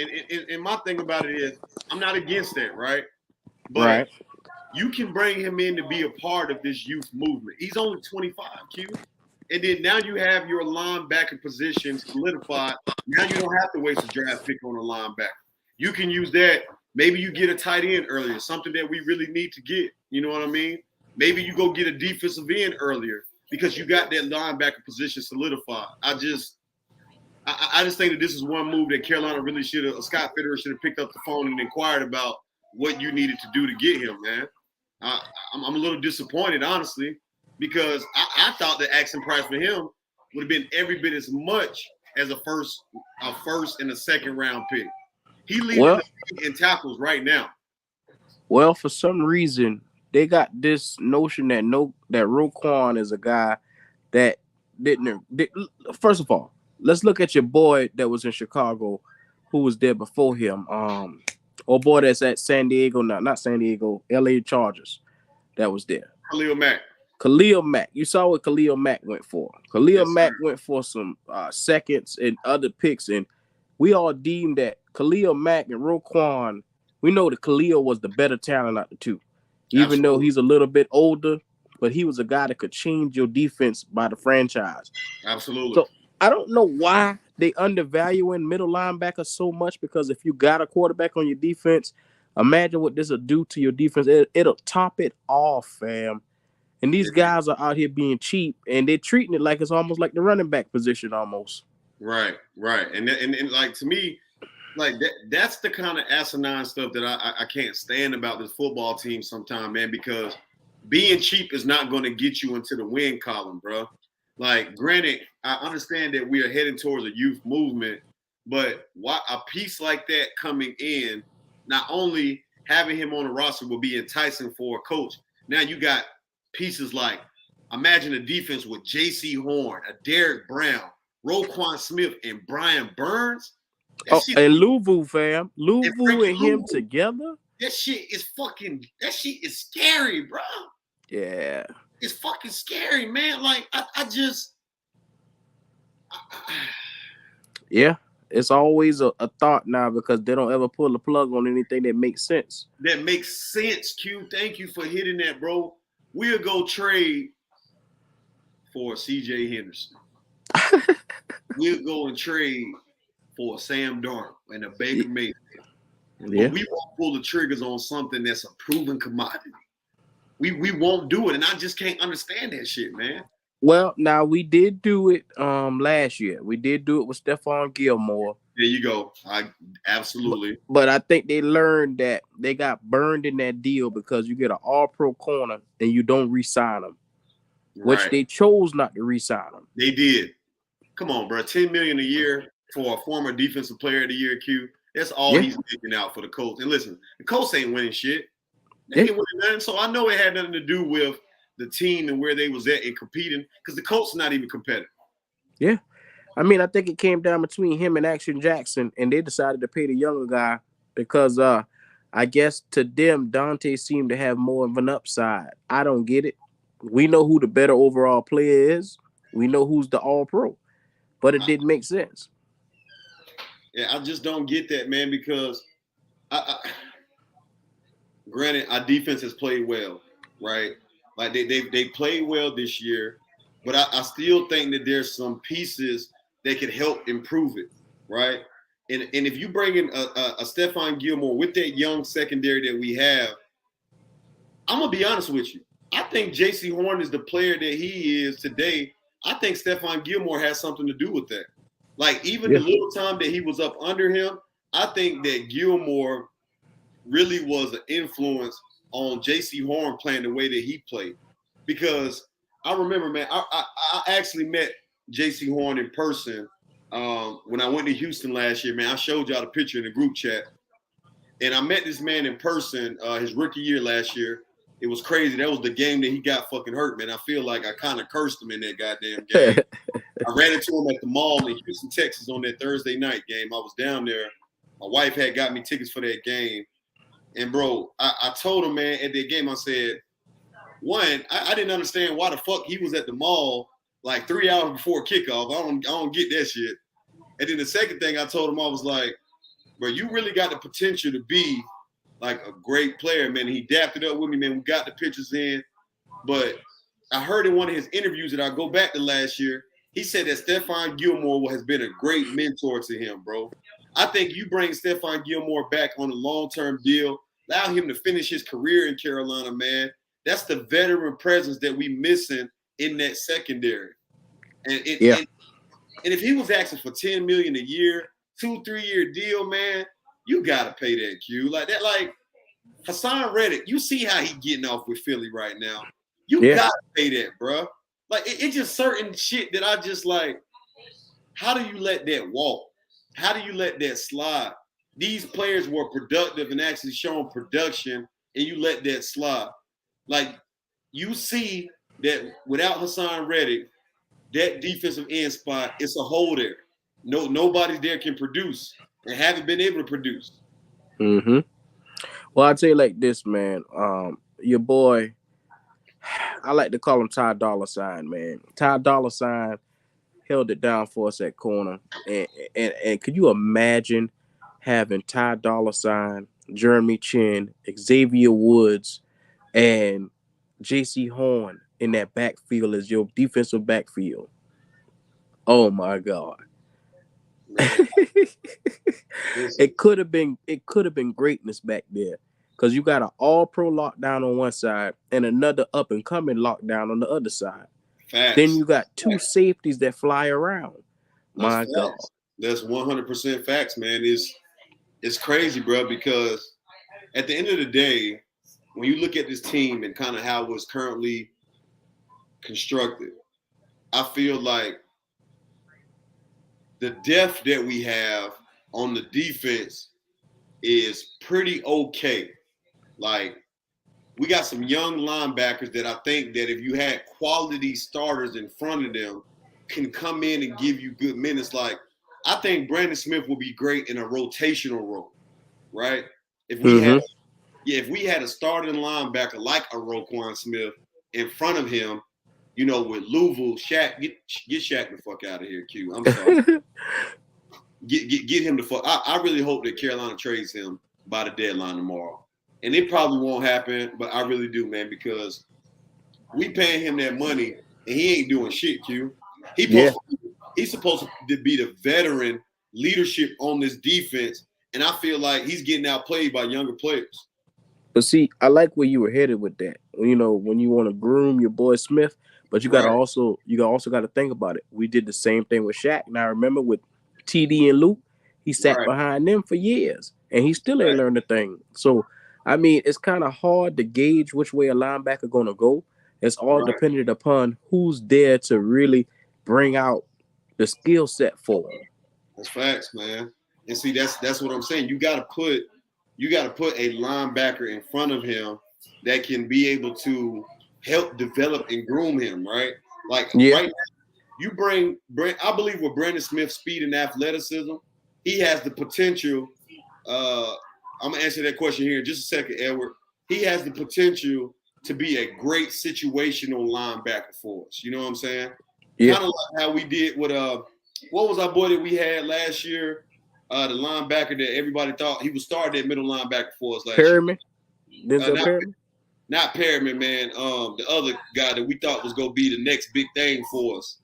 Speaker 2: And my thing about it is, I'm not against that, right? But you can bring him in to be a part of this youth movement. He's only 25, Q. And then now you have your linebacker position solidified. Now you don't have to waste a draft pick on a linebacker. You can use that. Maybe you get a tight end earlier, something that we really need to get. You know what I mean? Maybe you go get a defensive end earlier because you got that linebacker position solidified. I just think that this is one move that Carolina really should have, Scott Fitterer should have picked up the phone and inquired about what you needed to do to get him, man. I'm a little disappointed, honestly, because I thought the asking price for him would have been every bit as much as a first and a second round pick. He leads the league in tackles right now.
Speaker 3: Well, for some reason, they got this notion that Roquan is a guy that didn't. First of all, let's look at your boy that was in Chicago, who was there before him. Or boy that's at San Diego now, not San Diego, LA Chargers, that was there. Khalil Mack. You saw what Khalil Mack went for. Khalil Mack went for some seconds and other picks, and we all deemed that Khalil Mack and Roquan, we know that Khalil was the better talent out of the two. Even though he's a little bit older, but he was a guy that could change your defense by the franchise.
Speaker 2: Absolutely.
Speaker 3: So I don't know why they undervaluing middle linebackers so much, because if you got a quarterback on your defense, imagine what this will do to your defense. It'll top it off, fam. And these guys are out here being cheap, and they're treating it like it's almost like the running back position almost.
Speaker 2: Right. And like, to me, like that's the kind of asinine stuff that I can't stand about this football team sometimes, man, because being cheap is not going to get you into the win column, bro. Like, granted, I understand that we are heading towards a youth movement, but why a piece like that coming in, not only having him on the roster will be enticing for a coach. Now you got pieces like, imagine a defense with J.C. Horn, a Derek Brown, Roquan Smith, and Brian Burns.
Speaker 3: And Louvu, fam. Louvu and him together?
Speaker 2: That shit is scary, bro.
Speaker 3: Yeah.
Speaker 2: It's fucking scary, man. Like,
Speaker 3: yeah, it's always a thought now, because they don't ever pull the plug on anything that makes sense.
Speaker 2: That makes sense, Q. Thank you for hitting that, bro. We'll go trade for C.J. Henderson. We'll go and trade for Sam Darnold and a Baker Mayfield.
Speaker 3: Yeah.
Speaker 2: But we won't pull the triggers on something that's a proven commodity. We won't do it, and I just can't understand that shit, man.
Speaker 3: Well, now we did do it last year. We did do it with Stephon Gilmore.
Speaker 2: There you go. Absolutely.
Speaker 3: But I think they learned that they got burned in that deal, because you get an all-pro corner and you don't re-sign them, which they chose not to re-sign them.
Speaker 2: They did. Come on, bro. $10 million a year for a former defensive player of the year, Q. That's all he's making out for the Colts. And listen, the Colts ain't winning shit. They ain't winning nothing. So I know it had nothing to do with the team and where they was at and competing, because the Colts are not even competitive.
Speaker 3: Yeah. I mean, I think it came down between him and Action Jackson, and they decided to pay the younger guy because I guess to them, Dante seemed to have more of an upside. I don't get it. We know who the better overall player is. We know who's the all-pro. But it didn't make sense.
Speaker 2: Yeah, I just don't get that, man, because granted, our defense has played well, right? Like they played well this year, but I still think that there's some pieces that could help improve it, right? And if you bring in a Stephon Gilmore with that young secondary that we have, I'm gonna be honest with you. I think J.C. Horn is the player that he is today. I think Stephon Gilmore has something to do with that. Like, even the little time that he was up under him, I think that Gilmore really was an influence on J.C. Horn playing the way that he played. Because I remember, man. I actually met J.C. Horn in person when I went to Houston last year, man. I showed y'all the picture in the group chat, and I met this man in person his rookie year last year. It was crazy. That was the game that he got fucking hurt, man. I feel like I kind of cursed him in that goddamn game. I ran into him at the mall in Houston, Texas on that Thursday night game. I was down there. My wife had got me tickets for that game. And, bro, I told him, man, at that game, I said, one, I didn't understand why the fuck he was at the mall like 3 hours before kickoff. I don't get that shit. And then the second thing I told him, I was like, bro, you really got the potential to be like a great player, man. He dapped it up with me, man. We got the pictures in. But I heard in one of his interviews that I go back to last year, he said that Stephon Gilmore has been a great mentor to him, bro. I think you bring Stephon Gilmore back on a long-term deal, allow him to finish his career in Carolina, man. That's the veteran presence that we missing in that secondary. And if he was asking for $10 million a year, 2-3 year deal, man, you gotta pay that Q. Like that, like Hassan Reddick, you see how he getting off with Philly right now. You gotta pay that, bro. Like it's just certain shit that I just like. How do you let that walk? How do you let that slide? These players were productive and actually showing production, and you let that slide. Like you see that without Hassan Reddick, that defensive end spot, it's a hole there. Nobody there can produce and haven't been able to produce.
Speaker 3: Mm-hmm. Well, I'll tell you like this, man. Your boy, I like to call him Ty Dolla $ign, man. Ty Dolla $ign held it down for us at corner. And could you imagine having Ty Dolla $ign, Jeremy Chin, Xavier Woods, and J.C. Horn in that backfield as your defensive backfield? Oh my God. It could have been greatness back there, because you got an all-pro lockdown on one side and another up-and-coming lockdown on the other side.
Speaker 2: Facts.
Speaker 3: Then you got two safeties that fly around. My God.
Speaker 2: That's 100% facts, man. It's crazy, bro, because at the end of the day, when you look at this team and kind of how it's currently constructed, I feel like the depth that we have on the defense is pretty okay. Like, we got some young linebackers that I think that if you had quality starters in front of them can come in and give you good minutes. Like, I think Brandon Smith will be great in a rotational role, right? If we had a starting linebacker like a Roquan Smith in front of him, you know, with Louisville, Shaq, get Shaq the fuck out of here, Q. I'm sorry. get him the fuck. I really hope that Carolina trades him by the deadline tomorrow. And it probably won't happen, but I really do, man, because we paying him that money and he ain't doing shit, Q. He's supposed to be the veteran leadership on this defense, and I feel like he's getting outplayed by younger players.
Speaker 3: But see, I like where you were headed with that. You know, when you want to groom your boy Smith, but you got to also got to think about it. We did the same thing with Shaq. Now, remember with TD and Luke, he sat behind them for years, and he still ain't learned a thing. So, I mean, it's kind of hard to gauge which way a linebacker going to go. It's all dependent upon who's there to really bring out the skill set for him.
Speaker 2: That's facts, man. And see, that's what I'm saying. You got to put a linebacker in front of him that can be able to help develop and groom him, right? Like right now, you bring I believe with Brandon Smith's speed and athleticism, he has the potential. I'm gonna answer that question here in just a second, Edward. He has the potential to be a great situational linebacker for us. You know what I'm saying? Yeah. Kind of like how we did with what was our boy that we had last year? The linebacker that everybody thought he was starting at middle linebacker for us last year. Perriman? Not Perriman, man. The other guy that we thought was gonna be the next big thing for us.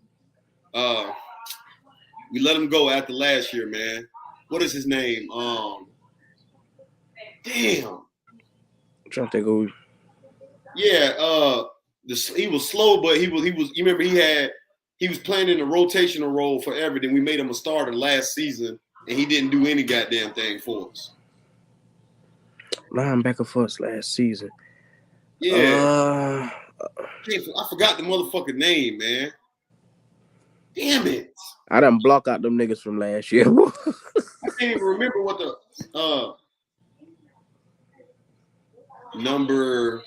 Speaker 2: We let him go after last year, man. What is his name? Damn.
Speaker 3: I'm trying to think who.
Speaker 2: Yeah, he was slow, but he was. You remember he was playing in a rotational role forever. Then we made him a starter last season, and he didn't do any goddamn thing for us.
Speaker 3: Linebacker for us last season.
Speaker 2: Yeah. I forgot the motherfucking name, man. Damn it.
Speaker 3: I done block out them niggas from last year.
Speaker 2: I can't even remember what the number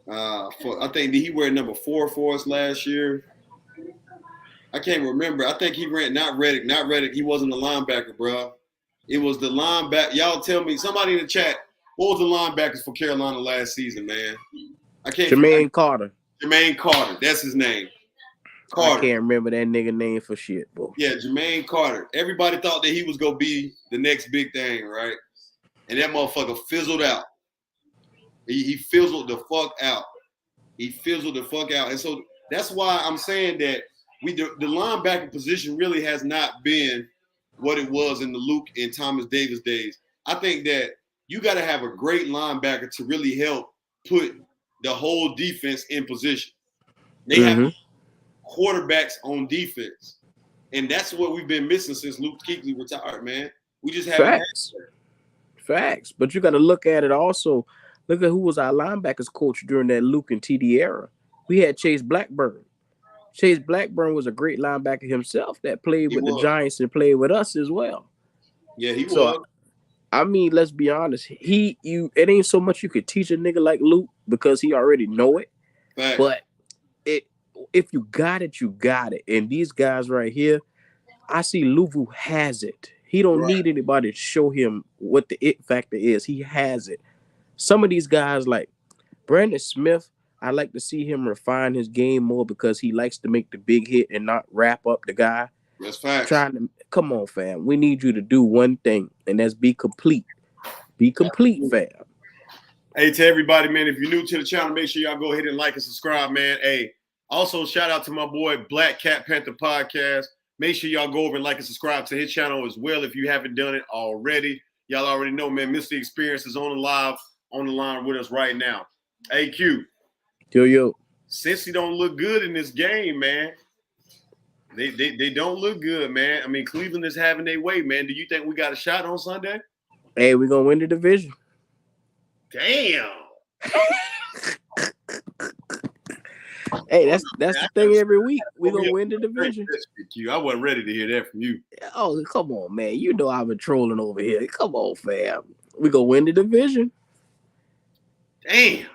Speaker 2: for. I think did he wear number 4 for us last year? I can't remember. I think he ran not Reddick. He wasn't a linebacker, bro. It was the linebacker. Y'all tell me, somebody in the chat, what was the linebackers for Carolina last season, man? I can't.
Speaker 3: Jermaine Carter.
Speaker 2: Jermaine Carter. That's his name. Carter.
Speaker 3: I can't remember that nigga name for shit, bro.
Speaker 2: Yeah, Jermaine Carter. Everybody thought that he was gonna be the next big thing, right? And that motherfucker fizzled out. He fizzled the fuck out. He fizzled the fuck out. And so that's why I'm saying that the linebacker position really has not been what it was in the Luke and Thomas Davis days. I think that you got to have a great linebacker to really help put the whole defense in position. They have quarterbacks on defense. And that's what we've been missing since Luke Kuechly retired, man. We just haven't
Speaker 3: Facts. But you got to look at it also. Look at who was our linebackers coach during that Luke and TD era. We had Chase Blackburn. Chase Blackburn was a great linebacker himself that played with the Giants and played with us as well.
Speaker 2: Yeah, he was.
Speaker 3: I mean, let's be honest. It ain't so much you could teach a nigga like Luke because he already know it.
Speaker 2: Facts.
Speaker 3: But if you got it, you got it. And these guys right here, I see Luvu has it. He don't need anybody to show him what the it factor is. He has it. Some of these guys like Brandon Smith, I like to see him refine his game more because he likes to make the big hit and not wrap up the guy.
Speaker 2: That's facts.
Speaker 3: Come on, fam. We need you to do one thing, and that's be complete. Be complete, fam.
Speaker 2: Hey, to everybody, man, if you're new to the channel, make sure y'all go ahead and like and subscribe, man. Hey, also shout out to my boy Black Cat Panther Podcast. Make sure y'all go over and like and subscribe to his channel as well if you haven't done it already. Y'all already know, man, Mr. Experience is on the line with us right now. Hey, Q.
Speaker 3: Yo.
Speaker 2: Since he don't look good in this game, man, they don't look good, man. I mean, Cleveland is having their way, man. Do you think we got a shot on Sunday?
Speaker 3: Hey, we're going to win the division.
Speaker 2: Damn.
Speaker 3: Hey, that's the thing every week. We're going to win the division.
Speaker 2: I wasn't ready to hear that from you.
Speaker 3: Oh, come on, man. You know I've been trolling over here. Come on, fam. We're going to win the division.
Speaker 2: Damn.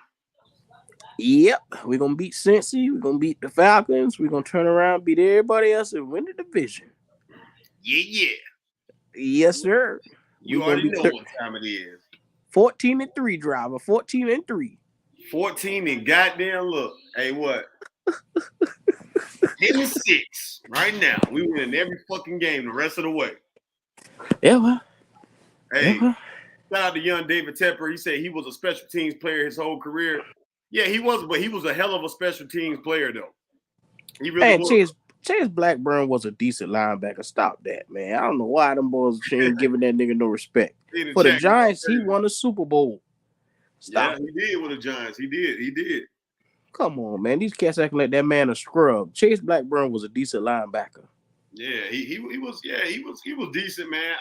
Speaker 3: Yep. We're going to beat Cincy. We're going to beat the Falcons. We're going to turn around, beat everybody else, and win the division.
Speaker 2: Yeah.
Speaker 3: Yes, sir.
Speaker 2: You already know what time it is.
Speaker 3: 14-3, driver. 14-3.
Speaker 2: 14 and goddamn look. Hey, what? 10-6 right now. We win every fucking game the rest of the way.
Speaker 3: Yeah, well.
Speaker 2: Hey, shout out to young David Tepper. He said he was a special teams player his whole career. Yeah, he was, but he was a hell of a special teams player, though. He really was.
Speaker 3: Chase Blackburn was a decent linebacker. Stop that, man. I don't know why them boys ain't giving that nigga no respect. For the Giants, he won a Super Bowl. Stop.
Speaker 2: Yeah, he did with the Giants. He did.
Speaker 3: Come on, man. These cats acting like that man a scrub. Chase Blackburn was a decent linebacker.
Speaker 2: Yeah, he was. Yeah, he was decent, man.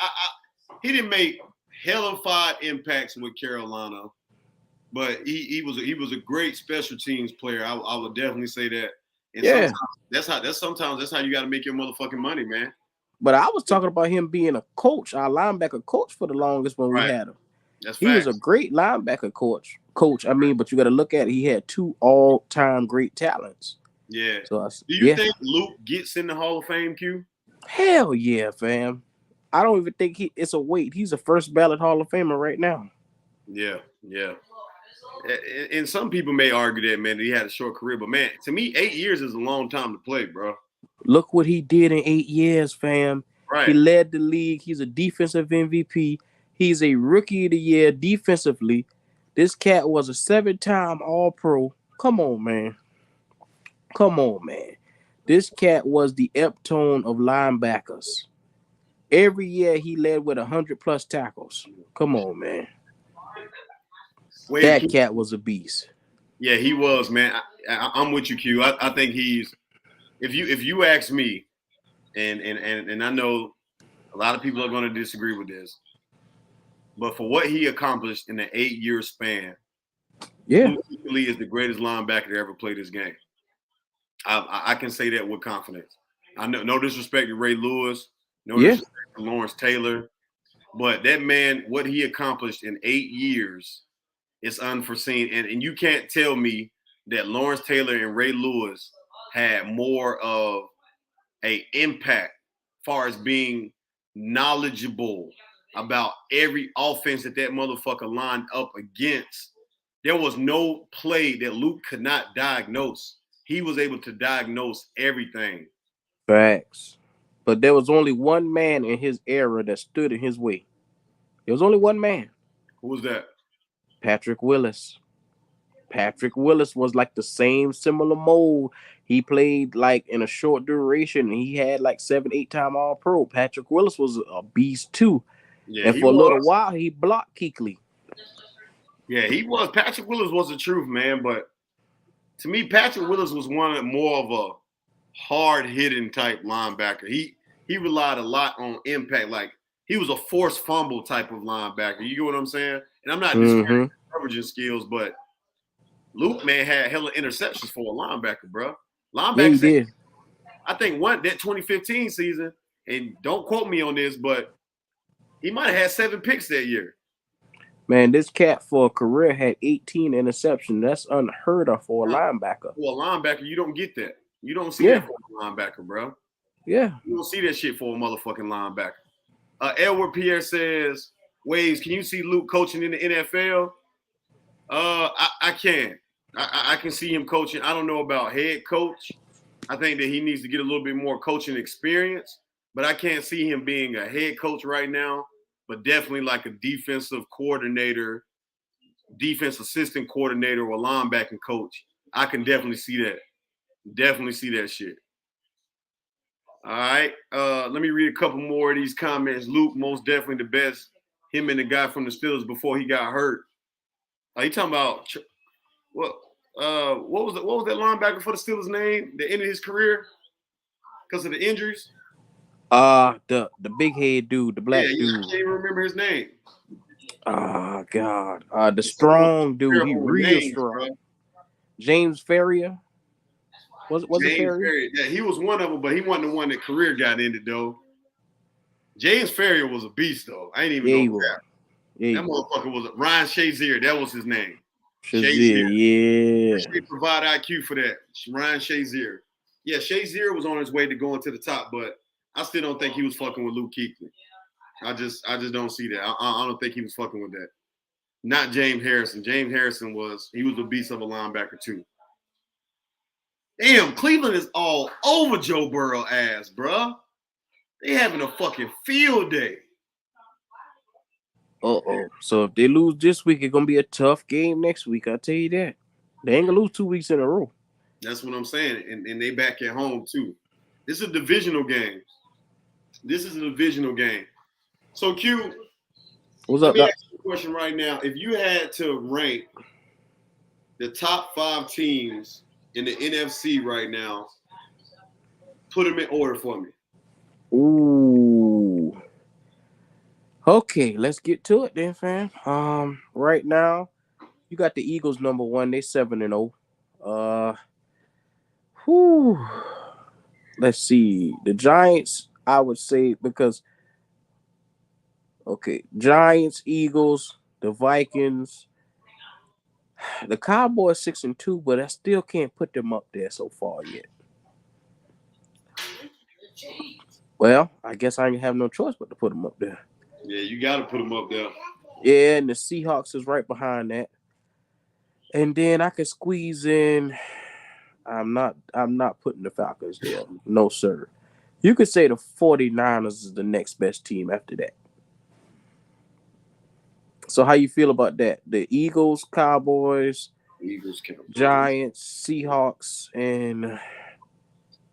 Speaker 2: He didn't make hellified impacts with Carolina, but he was a great special teams player. I would definitely say that. And
Speaker 3: yeah,
Speaker 2: sometimes that's how you got to make your motherfucking money, man.
Speaker 3: But I was talking about him being a coach, our linebacker coach for the longest when we had him. He was a great linebacker coach. I mean, but you got to look at it. He had 2 all-time great talents.
Speaker 2: Yeah.
Speaker 3: So
Speaker 2: do you think Luke gets in the Hall of Fame, Q?
Speaker 3: Hell yeah, fam. I don't even think it's a wait. He's a first ballot Hall of Famer right now.
Speaker 2: Yeah. And some people may argue that, man, that he had a short career. But, man, to me, 8 years is a long time to play, bro.
Speaker 3: Look what he did in 8 years, fam.
Speaker 2: Right.
Speaker 3: He led the league. He's a defensive MVP. He's a rookie of the year defensively. This cat was a 7-time All-Pro. Come on, man. This cat was the Eptone of linebackers. Every year he led with 100+ tackles. Come on, man. That cat was a beast.
Speaker 2: Yeah, he was, man. I'm with you, Q. I think he's. If you ask me, and I know a lot of people are going to disagree with this, but for what he accomplished in an 8-year span,
Speaker 3: yeah,
Speaker 2: Lee is the greatest linebacker to ever play this game. I can say that with confidence. I know no disrespect to Ray Lewis, no disrespect to Lawrence Taylor, but that man, what he accomplished in 8 years is unforeseen. And you can't tell me that Lawrence Taylor and Ray Lewis had more of a impact as far as being knowledgeable about every offense that motherfucker lined up against. There was no play that Luke could not diagnose. He was able to diagnose everything.
Speaker 3: Facts. But there was only one man in his era that stood in his way. There was only one man.
Speaker 2: Who was that?
Speaker 3: Patrick Willis. Patrick Willis was like the same similar mold. He played like in a short duration and he had like 7-8 time all pro. Patrick Willis was a beast too. Yeah, and for a little while he blocked Kuechly.
Speaker 2: Yeah, he was. Patrick Willis was the truth, man. But to me, Patrick Willis was more of a hard-hitting type linebacker. He relied a lot on impact. Like he was a forced fumble type of linebacker. You get what I'm saying? And I'm not disparaging coverage skills, but Luke, man, had hella interceptions for a linebacker, bro. Linebacker,
Speaker 3: he did.
Speaker 2: I think that 2015 season, and don't quote me on this, but he might have had 7 picks that year.
Speaker 3: Man, this cat for a career had 18 interceptions. That's unheard of for a linebacker.
Speaker 2: For a linebacker, you don't get that. You don't see that for a linebacker, bro.
Speaker 3: Yeah.
Speaker 2: You don't see that shit for a motherfucking linebacker. Edward Pierre says, Waves, can you see Luke coaching in the NFL? I can. I can see him coaching. I don't know about head coach. I think that he needs to get a little bit more coaching experience, but I can't see him being a head coach right now, but definitely like a defensive coordinator, defense assistant coordinator, or linebacking coach. I can definitely see that. Definitely see that shit. All right. Let me read a couple more of these comments. Luke, most definitely the best. Him and the guy from the Steelers before he got hurt. Are you talking about what was that linebacker for the Steelers name that ended his career because of the injuries?
Speaker 3: The big head dude, the black dude.
Speaker 2: I can't even remember his name.
Speaker 3: Oh God. The strong dude. He real strong. Bro. James Ferrier. Was it Ferrier?
Speaker 2: Yeah, he was one of them, but he wasn't the one that career got ended though. James Ferrier was a beast though. I ain't even know that. That motherfucker was Ryan Shazier. That was his name.
Speaker 3: Shazier, yeah.
Speaker 2: They provide IQ for that. Ryan Shazier. Yeah, Shazier was on his way to going to the top, but I still don't think he was fucking with Luke Kuechly. I just don't see that. I don't think he was fucking with that. Not James Harrison. James Harrison was a beast of a linebacker too. Damn, Cleveland is all over Joe Burrow ass, bro. They having a fucking field day.
Speaker 3: So if they lose this week, it's gonna be a tough game next week. I'll tell you that. They ain't gonna lose 2 weeks in a row.
Speaker 2: That's what I'm saying. And they back at home too. This is a divisional game. So Q,
Speaker 3: what's up?
Speaker 2: Let me ask you a question right now. If you had to rank the top 5 teams in the NFC right now, put them in order for me.
Speaker 3: Ooh. Okay, let's get to it then, fam. Right now, you got the Eagles number 1. They 7-0. Let's see. The Giants, I would say, because Giants, Eagles, the Vikings, the Cowboys 6-2, but I still can't put them up there so far yet. Well, I guess I have no choice but to put them up there.
Speaker 2: Yeah, you got to put them up there.
Speaker 3: Yeah, and the Seahawks is right behind that. And then I could squeeze in. I'm not putting the Falcons there. No, sir. You could say the 49ers is the next best team after that. So how you feel about that? The Eagles, Cowboys, Giants, Seahawks, and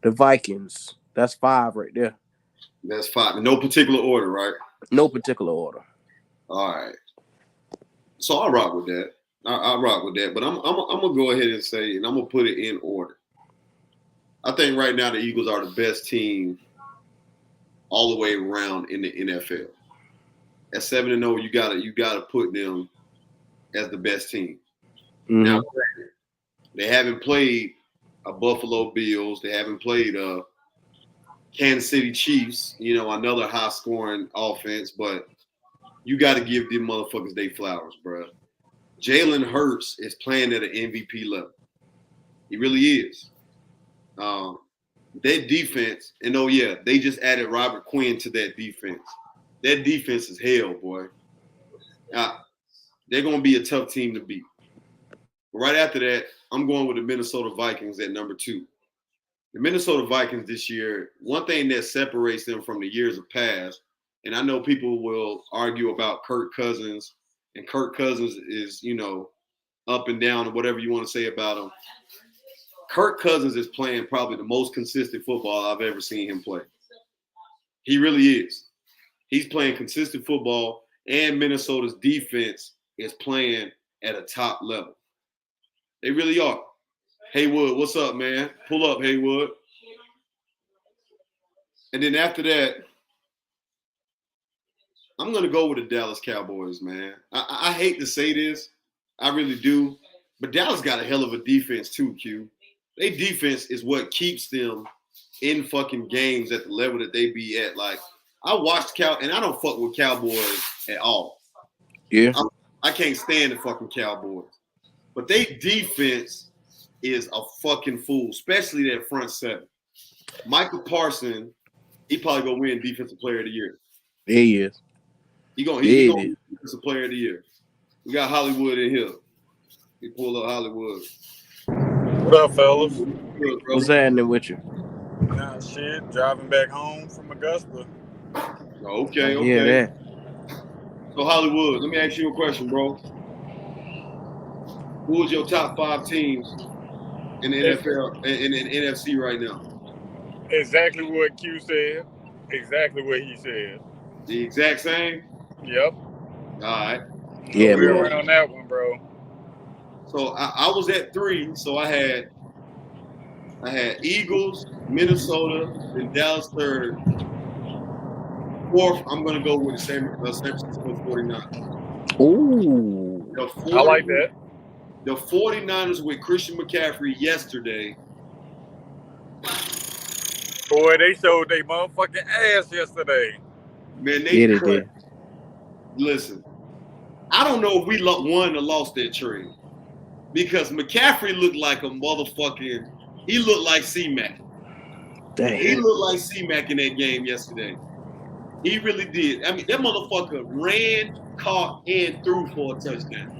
Speaker 3: the Vikings. That's 5 right there.
Speaker 2: That's 5. No particular order, right?
Speaker 3: No particular order.
Speaker 2: All right. So I'll rock with that. I'll rock with that. But I'm gonna go ahead and say, and I'm gonna put it in order. I think right now the Eagles are the best team all the way around in the NFL. At 7-0, you gotta put them as the best team.
Speaker 3: Mhm.
Speaker 2: Now, they haven't played a Buffalo Bills. They haven't played a Kansas City Chiefs, another high-scoring offense. But you got to give them motherfuckers their flowers, bro. Jalen Hurts is playing at an MVP level. He really is. That defense, and they just added Robert Quinn to that defense. That defense is hell, boy. They're going to be a tough team to beat. Right after that, I'm going with the Minnesota Vikings at number 2. The Minnesota Vikings this year, one thing that separates them from the years of past, and I know people will argue about Kirk Cousins, and Kirk Cousins is, up and down or whatever you want to say about him. Kirk Cousins is playing probably the most consistent football I've ever seen him play. He really is. He's playing consistent football, and Minnesota's defense is playing at a top level. They really are. Haywood, what's up, man? Pull up, Haywood. And then after that, I'm going to go with the Dallas Cowboys, man. I hate to say this. I really do. But Dallas got a hell of a defense too, Q. Their defense is what keeps them in fucking games at the level that they be at. Like, I watched and I don't fuck with Cowboys at all.
Speaker 3: Yeah.
Speaker 2: I can't stand the fucking Cowboys. But their defense is a fucking fool, especially that front seven. Michael Parsons, he probably gonna win Defensive Player of the Year.
Speaker 3: He is.
Speaker 2: He gonna win Defensive Player of the Year. We got Hollywood in here. We pull up Hollywood.
Speaker 4: What up, fellas?
Speaker 3: What's happening with you?
Speaker 4: Nah, shit. Driving back home from Augusta.
Speaker 2: Okay.
Speaker 3: Yeah, that.
Speaker 2: So Hollywood, let me ask you a question, bro. Who is your top 5 teams in the NFL and in NFC right now?
Speaker 4: Exactly what Q said. Exactly what he said.
Speaker 2: The exact same?
Speaker 4: Yep.
Speaker 2: All right.
Speaker 3: Yeah,
Speaker 4: we're
Speaker 3: man.
Speaker 4: around that one, bro.
Speaker 2: So I was at 3, so I had Eagles, Minnesota, and Dallas 3rd. 4th, I'm gonna go with the San Francisco 49ers.
Speaker 3: Ooh.
Speaker 4: I like that.
Speaker 2: The 49ers with Christian McCaffrey yesterday.
Speaker 4: Boy, they showed their motherfucking ass yesterday.
Speaker 2: Man, they
Speaker 3: did.
Speaker 2: Listen, I don't know if we won or lost that trade. Because McCaffrey looked like he looked like C-Mac.
Speaker 3: Damn.
Speaker 2: He looked like C-Mac in that game yesterday. He really did. I mean, that motherfucker ran, caught, and threw for a touchdown.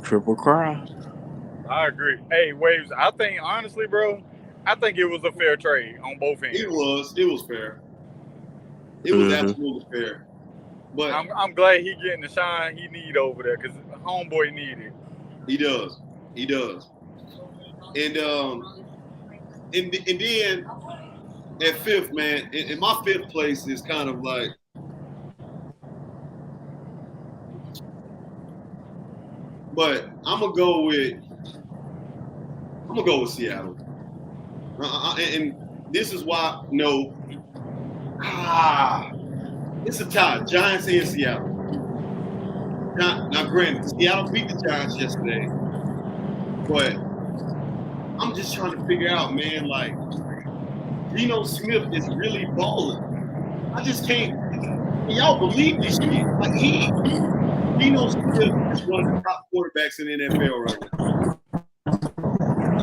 Speaker 3: Triple crown.
Speaker 4: I agree. Hey, Waves, I think, honestly, bro, I think it was a fair trade on both ends.
Speaker 2: It was fair. It was absolutely fair. But
Speaker 4: I'm glad he getting the shine he need over there because homeboy needed.
Speaker 2: He does. And then at 5th, man, in my 5th place is kind of like but I'm gonna go with Seattle. And this is why it's a tie. Giants and Seattle. Now, granted, Seattle beat the Giants yesterday, but I'm just trying to figure out, man, like, Geno Smith is really balling. I just can't. Can y'all believe this shit? Like, Geno Smith is one of the top quarterbacks in the NFL right now.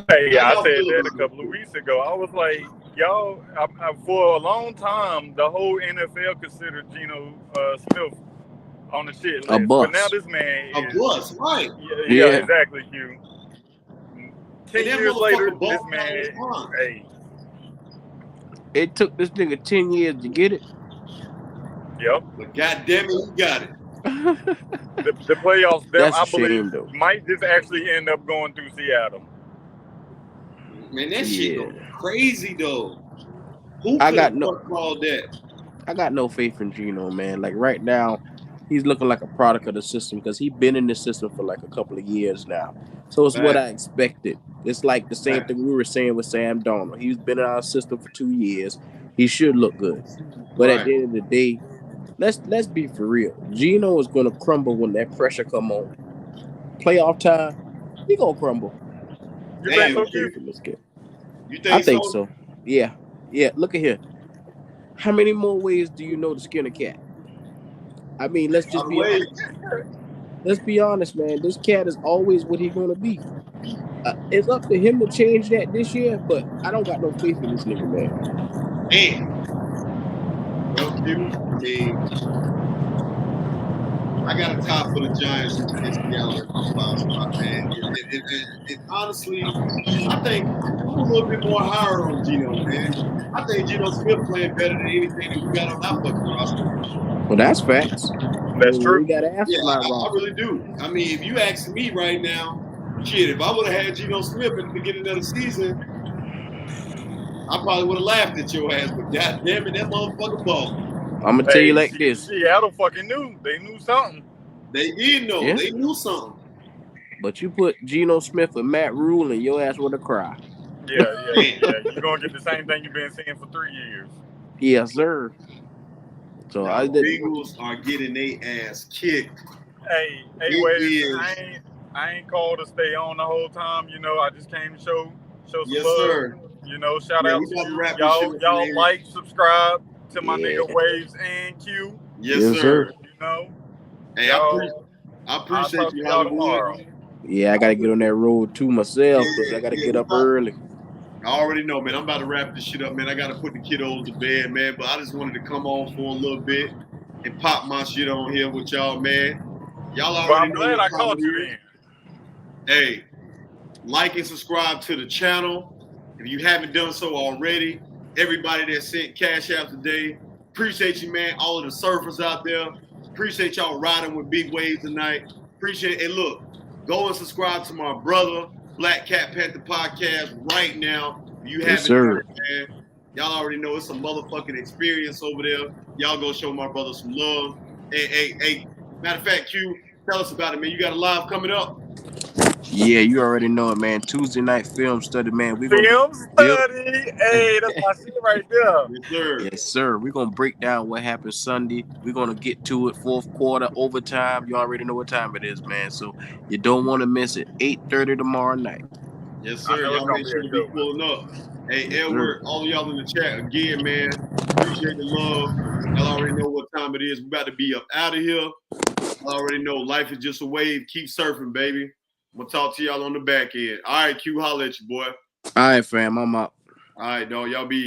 Speaker 4: Hey, I said that a couple of weeks ago. I was like, y'all, for a long time, the whole NFL considered Geno Smith on the shit list.
Speaker 3: A bust.
Speaker 4: But now this man
Speaker 2: is. A bust, right.
Speaker 4: Yeah, exactly, Q. 10 years later, this man, hey.
Speaker 3: It took this nigga 10 years to get it.
Speaker 4: Yep.
Speaker 2: But goddamn it, he got it.
Speaker 4: The playoffs, I believe, might just actually end up going through Seattle.
Speaker 2: Man, that shit go crazy though. Who could have called that?
Speaker 3: I got no faith in Geno, man. Like right now, he's looking like a product of the system because he's been in this system for like a couple of years now. So it's what I expected. It's like the same thing we were saying with Sam Darnold. He's been in our system for 2 years. He should look good. But at the end of the day, let's be for real. Geno is going to crumble when that pressure come on. playoff time, he gonna crumble.
Speaker 4: You
Speaker 2: Damn,
Speaker 4: think so,
Speaker 2: Q.
Speaker 4: Q?
Speaker 3: Let's get.
Speaker 2: You
Speaker 3: I think so. Yeah. Look at here. How many more ways do you know to skin a cat? I mean, let's just be honest. Let's be honest, man. This cat is always what he's gonna be. It's up to him to change that this year, but I don't got no faith in this nigga, man.
Speaker 2: Damn. Well, Q, I got a tie for the Giants in Seattle in my wild spot, man. And honestly, I think I'm a little bit more higher on Geno, man. I think Geno Smith playing better than anything that we got on our fucking roster.
Speaker 3: Well, that's facts.
Speaker 4: That's true.
Speaker 3: We gotta ask
Speaker 2: Yeah,
Speaker 3: my
Speaker 2: I really do. I mean, if you ask me right now, shit, if I would have had Geno Smith at the beginning of the season, I probably would have laughed at your ass, but god damn it, that motherfucker ball.
Speaker 3: I'm gonna tell you like this.
Speaker 4: Seattle fucking knew. They knew something.
Speaker 2: They did know.
Speaker 3: Yeah.
Speaker 2: They knew something.
Speaker 3: But you put Geno Smith and Matt Rule and your ass would have cried.
Speaker 4: Yeah. You're gonna get the same thing you've been seeing for 3 years.
Speaker 3: Yes, sir. So
Speaker 2: The
Speaker 3: I did.
Speaker 2: Bengals are getting their ass kicked.
Speaker 4: Hey,
Speaker 2: It
Speaker 4: Wade,
Speaker 2: is.
Speaker 4: I ain't called to stay on the whole time. You know, I just came to show some
Speaker 2: Yes,
Speaker 4: love.
Speaker 2: sir.
Speaker 4: You know, shout
Speaker 2: Yeah,
Speaker 4: out
Speaker 2: we
Speaker 4: to
Speaker 2: about to
Speaker 4: you.
Speaker 2: wrap this
Speaker 4: Y'all,
Speaker 2: shit up,
Speaker 4: y'all
Speaker 2: man.
Speaker 4: like, subscribe to my
Speaker 3: Yeah.
Speaker 4: nigga Waves and Q.
Speaker 2: Yes, sir.
Speaker 4: You know,
Speaker 2: Hey,
Speaker 4: Y'all,
Speaker 2: I
Speaker 4: I'll
Speaker 2: appreciate
Speaker 4: talk to
Speaker 2: you,
Speaker 4: y'all
Speaker 2: Hollywood.
Speaker 4: tomorrow.
Speaker 3: Yeah, I gotta get on that road too myself because I gotta get up early.
Speaker 2: I already know, man. I'm about to wrap this shit up, man. I got to put the kiddos to bed, man. But I just wanted to come on for a little bit and pop my shit on here with y'all, man. Y'all
Speaker 4: But
Speaker 2: already
Speaker 4: I'm
Speaker 2: know
Speaker 4: glad
Speaker 2: what
Speaker 4: I
Speaker 2: time
Speaker 4: caught
Speaker 2: it
Speaker 4: you
Speaker 2: is.
Speaker 4: then.
Speaker 2: Hey, like and subscribe to the channel. If you haven't done so already, everybody that sent cash out today, appreciate you, man. All of the surfers out there, appreciate y'all riding with big waves tonight. Appreciate it. And look, go and subscribe to my brother, Black Cat Panther Podcast right now. If you
Speaker 3: Yes,
Speaker 2: haven't
Speaker 3: sir.
Speaker 2: done it, man, y'all already know it's a motherfucking experience over there. Y'all go show my brother some love. Hey, matter of fact, Q, tell us about it, man. You got a live coming up?
Speaker 3: Yeah, you already know it, man. Tuesday night film study, man. We gonna
Speaker 4: Film study. Hey, that's my shit right there.
Speaker 2: Yes, sir.
Speaker 3: Yes, sir. We're gonna break down what happened Sunday. We're gonna get to it. Fourth quarter, overtime. You already know what time it is, man. So you don't want to miss it. 8:30 tomorrow night.
Speaker 2: Yes,
Speaker 4: I
Speaker 2: sir.
Speaker 4: know it's
Speaker 2: Y'all
Speaker 4: gonna
Speaker 2: make
Speaker 4: be
Speaker 2: sure
Speaker 4: a
Speaker 2: to be
Speaker 4: good one.
Speaker 2: pulling up. Hey,
Speaker 3: Yes,
Speaker 2: Edward,
Speaker 3: sir.
Speaker 2: all of y'all in the chat again, man. Appreciate the love. Y'all already know what time it is. We about to be up out of here. Y'all already know life is just a wave. Keep surfing, baby. We'll talk to y'all on the back end. All right, Q, holla at you, boy.
Speaker 3: All right, fam. I'm out.
Speaker 2: All right, dog. Y'all be